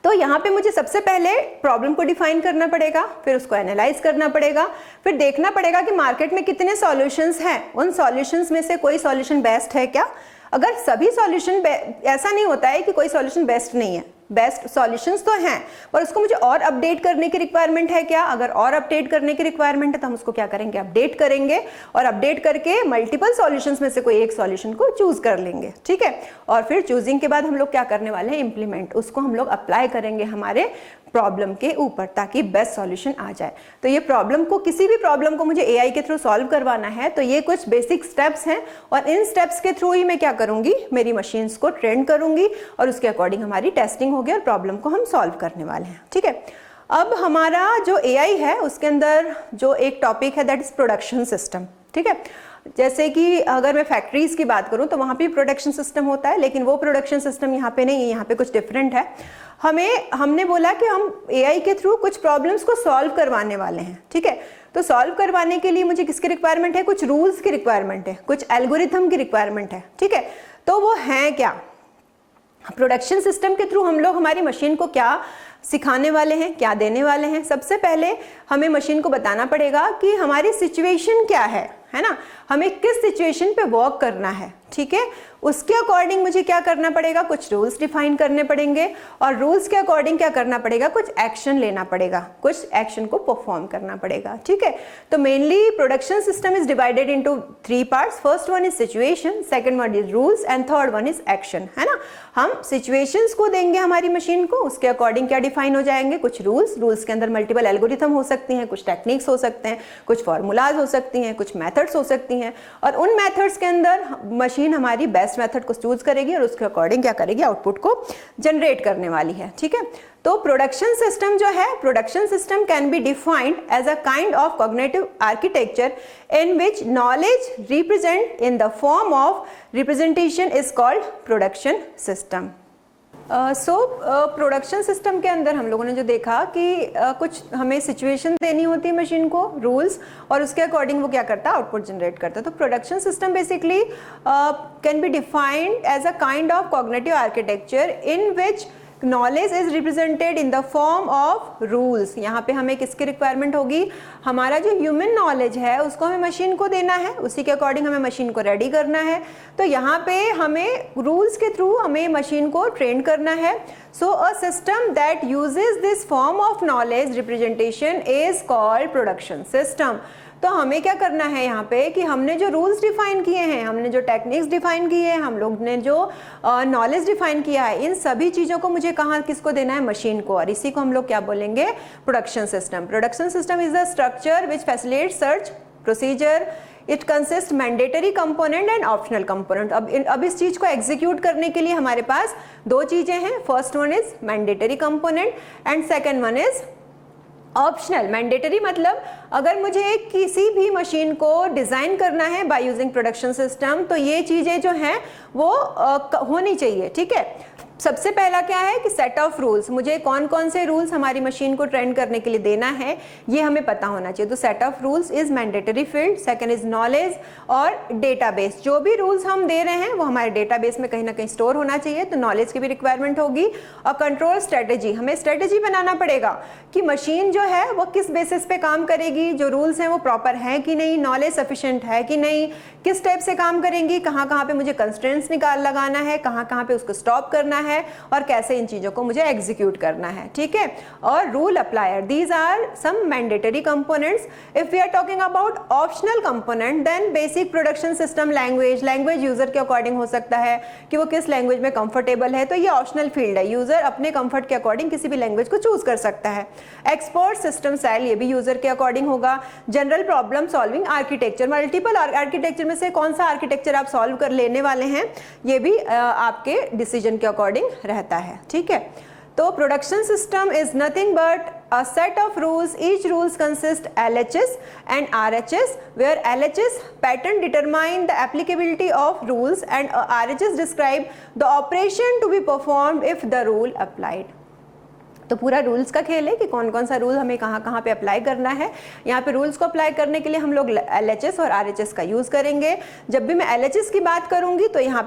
तो यहाँ पे मुझे सबसे पहले प्रॉब्लम को डिफाइन करना पड़ेगा, फिर उसको एनालाइज करना पड़ेगा, फिर देखना पड़ेगा कि मार्केट में कितने सॉल्यूशंस हैं, उन सॉल्यूशंस में से कोई सॉल्यूशन बेस्ट है क्या। अगर सभी सॉल्यूशन, ऐसा नहीं होता है कि कोई सॉल्यूशन बेस्ट नहीं है, बेस्ट सॉल्यूशंस तो हैं, पर उसको मुझे और अपडेट करने की रिक्वायरमेंट है क्या। अगर और अपडेट करने की रिक्वायरमेंट है तो हम उसको क्या करेंगे, अपडेट करेंगे, और अपडेट करके मल्टीपल सॉल्यूशंस में से कोई एक सॉल्यूशन को चूज कर लेंगे, ठीक है। और फिर चूजिंग के बाद हम लोग क्या करने वाले हैं, इंप्लीमेंट, उसको हम लोग अप्लाई करेंगे हमारे प्रॉब्लम के ऊपर ताकि बेस्ट सॉल्यूशन आ जाए। तो ये प्रॉब्लम को, किसी भी प्रॉब्लम को मुझे एआई के थ्रू सॉल्व करवाना है तो ये कुछ बेसिक स्टेप्स हैं, और इन स्टेप्स के थ्रू ही मैं क्या करूंगी, मेरी मशीन्स को ट्रेन करूंगी और उसके अकॉर्डिंग हमारी टेस्टिंग होगी और प्रॉब्लम को हम सॉल्व करने वाले हैं, ठीक है। अब हमारा जो एआई है उसके अंदर जो एक टॉपिक है दैट इज प्रोडक्शन सिस्टम, ठीक है। जैसे कि अगर मैं फैक्ट्रीज की बात करूं तो वहां पे प्रोडक्शन सिस्टम होता है, लेकिन वो प्रोडक्शन सिस्टम यहाँ पे नहीं है, यहाँ पे कुछ डिफरेंट है। हमने बोला कि हम एआई के थ्रू कुछ प्रॉब्लम्स को सॉल्व करवाने वाले हैं, ठीक है। तो सॉल्व करवाने के लिए मुझे किसकी रिक्वायरमेंट है, कुछ रूल्स की रिक्वायरमेंट है, कुछ एल्गोरिथम की रिक्वायरमेंट है, ठीक है। तो वो है क्या, प्रोडक्शन सिस्टम के थ्रू हम लोग हमारी मशीन को क्या सिखाने वाले हैं, क्या देने वाले हैं। सबसे पहले हमें मशीन को बताना पड़ेगा कि हमारी सिचुएशन क्या है ना, हमें किस सिचुएशन पे वर्क करना है, ठीक है। उसके अकॉर्डिंग मुझे क्या करना पड़ेगा, कुछ रूल्स डिफाइन करने पड़ेंगे, और रूल्स के अकॉर्डिंग क्या करना पड़ेगा, कुछ एक्शन लेना पड़ेगा, कुछ एक्शन को परफॉर्म करना पड़ेगा, ठीक है। तो mainly production system is divided into 3 parts. First one is situation, second one is rules and third one is action, है ना। हम सिचुएशंस को देंगे हमारी मशीन को, उसके अकॉर्डिंग क्या डिफाइन हो जाएंगे, कुछ रूल्स के अंदर मल्टीपल एल्गोरिथम हो सकती हैं, कुछ टेक्निक्स हो सकते हैं, कुछ फॉर्मूलाज हो सकती हैं, कुछ मेथड्स हो सकती हैं, और उन मेथड्स के अंदर मशीन हमारी बेस्ट मेथड को चूज करेगी और उसके अकॉर्डिंग क्या करेगी, आउटपुट को जनरेट करने वाली है, ठीक है। तो प्रोडक्शन सिस्टम जो है, production system can be defined as a kind of cognitive architecture in which knowledge represent in the form of representation is called production system. Production system के अंदर हम लोगों ने जो देखा कि कुछ हमें सिचुएशन देनी होती है मशीन को, रूल्स, और उसके अकॉर्डिंग वो क्या करता है, आउटपुट जनरेट करता है। तो production system basically can be defined as a kind of cognitive architecture in which knowledge is represented in the form of rules. यहाँ पे हमें किसकी रिक्वायरमेंट होगी, हमारा जो ह्यूमन नॉलेज है उसको हमें मशीन को देना है, उसी के अकॉर्डिंग हमें मशीन को रेडी करना है। तो यहाँ पे हमें रूल्स के थ्रू हमें मशीन को ट्रेन करना है। So a system that uses this form of knowledge representation is called production system. तो हमें क्या करना है यहाँ पे कि हमने जो रूल्स डिफाइन किए हैं, हमने जो टेक्निक्स डिफाइन किए हैं, हम लोग ने जो नॉलेज डिफाइन किया है, इन सभी चीज़ों को मुझे कहाँ किसको देना है, मशीन को, और इसी को हम लोग क्या बोलेंगे, production system. Production system is the structure which facilitates search procedure, it consist mandatory component and optional component. अब इस चीज को एग्जीक्यूट करने के लिए हमारे पास दो चीजें हैं, first one is mandatory component and second one is optional. Mandatory मतलब अगर मुझे किसी भी मशीन को डिज़ाइन करना है बाय यूजिंग प्रोडक्शन सिस्टम तो ये चीज़ें जो हैं वो होनी चाहिए, ठीक है। सबसे पहला क्या है कि सेट ऑफ रूल्स, मुझे कौन कौन से रूल्स हमारी मशीन को ट्रेन करने के लिए देना है ये हमें पता होना चाहिए। तो set of rules is mandatory field, second is knowledge और डेटाबेस। जो भी रूल्स हम दे रहे हैं वो हमारे डेटाबेस में कहीं ना कहीं स्टोर होना चाहिए, तो नॉलेज की भी रिक्वायरमेंट होगी। और कंट्रोल स्ट्रेटेजी, हमें स्ट्रेटेजी बनाना पड़ेगा कि मशीन जो है वो किस बेसिस पे काम करेगी, जो रूल्स हैं वो प्रॉपर है कि नहीं, नॉलेज सफिशिएंट है कि नहीं, किस टाइप से काम करेंगी, कहाँ कहाँ पे मुझे कंस्ट्रेंट्स लगाना है, कहाँ कहाँ पे उसको स्टॉप करना है और कैसे इन चीज़ों को मुझे एग्जीक्यूट करना है, ठीक है। और rule applier, these are some mandatory components. If we are talking about optional component, then basic production system language, language user के अकॉर्डिंग हो सकता है कि वो किस लैंग्वेज में कंफर्टेबल है, तो ये ऑप्शनल फील्ड है, यूजर अपने कंफर्ट के अकॉर्डिंग किसी भी लैंग्वेज को चूज कर सकता है। एक्सपर्ट सिस्टम सेल, ये भी यूजर के अकॉर्डिंग होगा। General problem solving architecture, multiple architecture में से कौन सा आर्किटेक्चर आप सॉल्व कर लेने वाले हैं, ये भी आपके डिसीजन के अकॉर्डिंग रहता है, ठीक है। तो production system is nothing but a set of rules. Each rules consist LHS and RHS, where LHS pattern determine the applicability of rules and RHS describe the operation to be performed if the rule applied. तो पूरा rules का खेल है कि कौन कौन सा rule हमें कहाँ कहाँ पे अप्लाई करना है। यहाँ पे रूल्स को अप्लाई करने के लिए हम लोग LHS और RHS का यूज़ करेंगे। जब भी मैं LHS की बात करूँगी तो यहाँ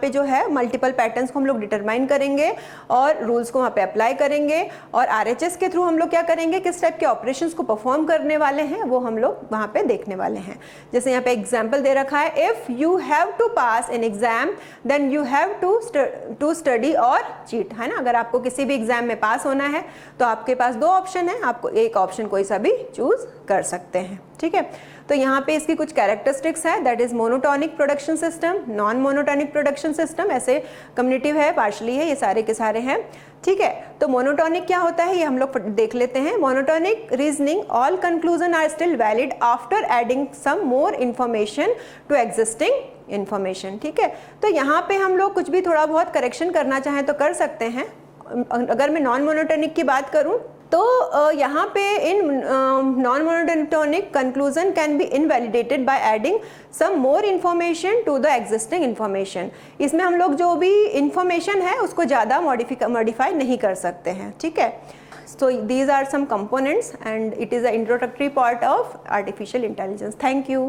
पे जो है मल्टीपल पैटर्न्स को हम लोग डिटरमाइन करेंगे और रूल्स को वहाँ पे अप्लाई करेंगे, और RHS के थ्रू हम लोग क्या करेंगे, किस टाइप के ऑपरेशंस को परफॉर्म करने वाले हैं वो हम लोग वहाँ पे देखने वाले हैं। जैसे यहाँ पे एग्जाम्पल दे रखा है, if you have to pass an exam then you have to study और चीट, है ना। अगर आपको किसी भी एग्जाम में पास होना है तो आपके पास दो ऑप्शन है, आपको एक ऑप्शन कोई सा भी चूज कर सकते हैं, ठीक है। तो यहाँ पे इसकी कुछ कैरेक्टरिस्टिक्स है, that is monotonic production system, non monotonic production system, ऐसे कम्युनिटिव है, पार्शली है, ये सारे के सारे हैं, ठीक है। तो मोनोटोनिक क्या होता है ये हम लोग देख लेते हैं। Monotonic reasoning, all conclusion are still valid after adding some more information to existing information, ठीक है। तो यहाँ पे हम लोग कुछ भी थोड़ा बहुत करेक्शन करना चाहें तो कर सकते हैं। अगर मैं नॉन मोनोटोनिक की बात करूं तो यहाँ पे in non monotonic conclusion can be invalidated by adding some more information to the existing information. इसमें हम लोग जो भी इन्फॉर्मेशन है उसको ज़्यादा मॉडिफाई नहीं कर सकते हैं, ठीक है। So these are some components and it is an introductory part of artificial intelligence. Thank you.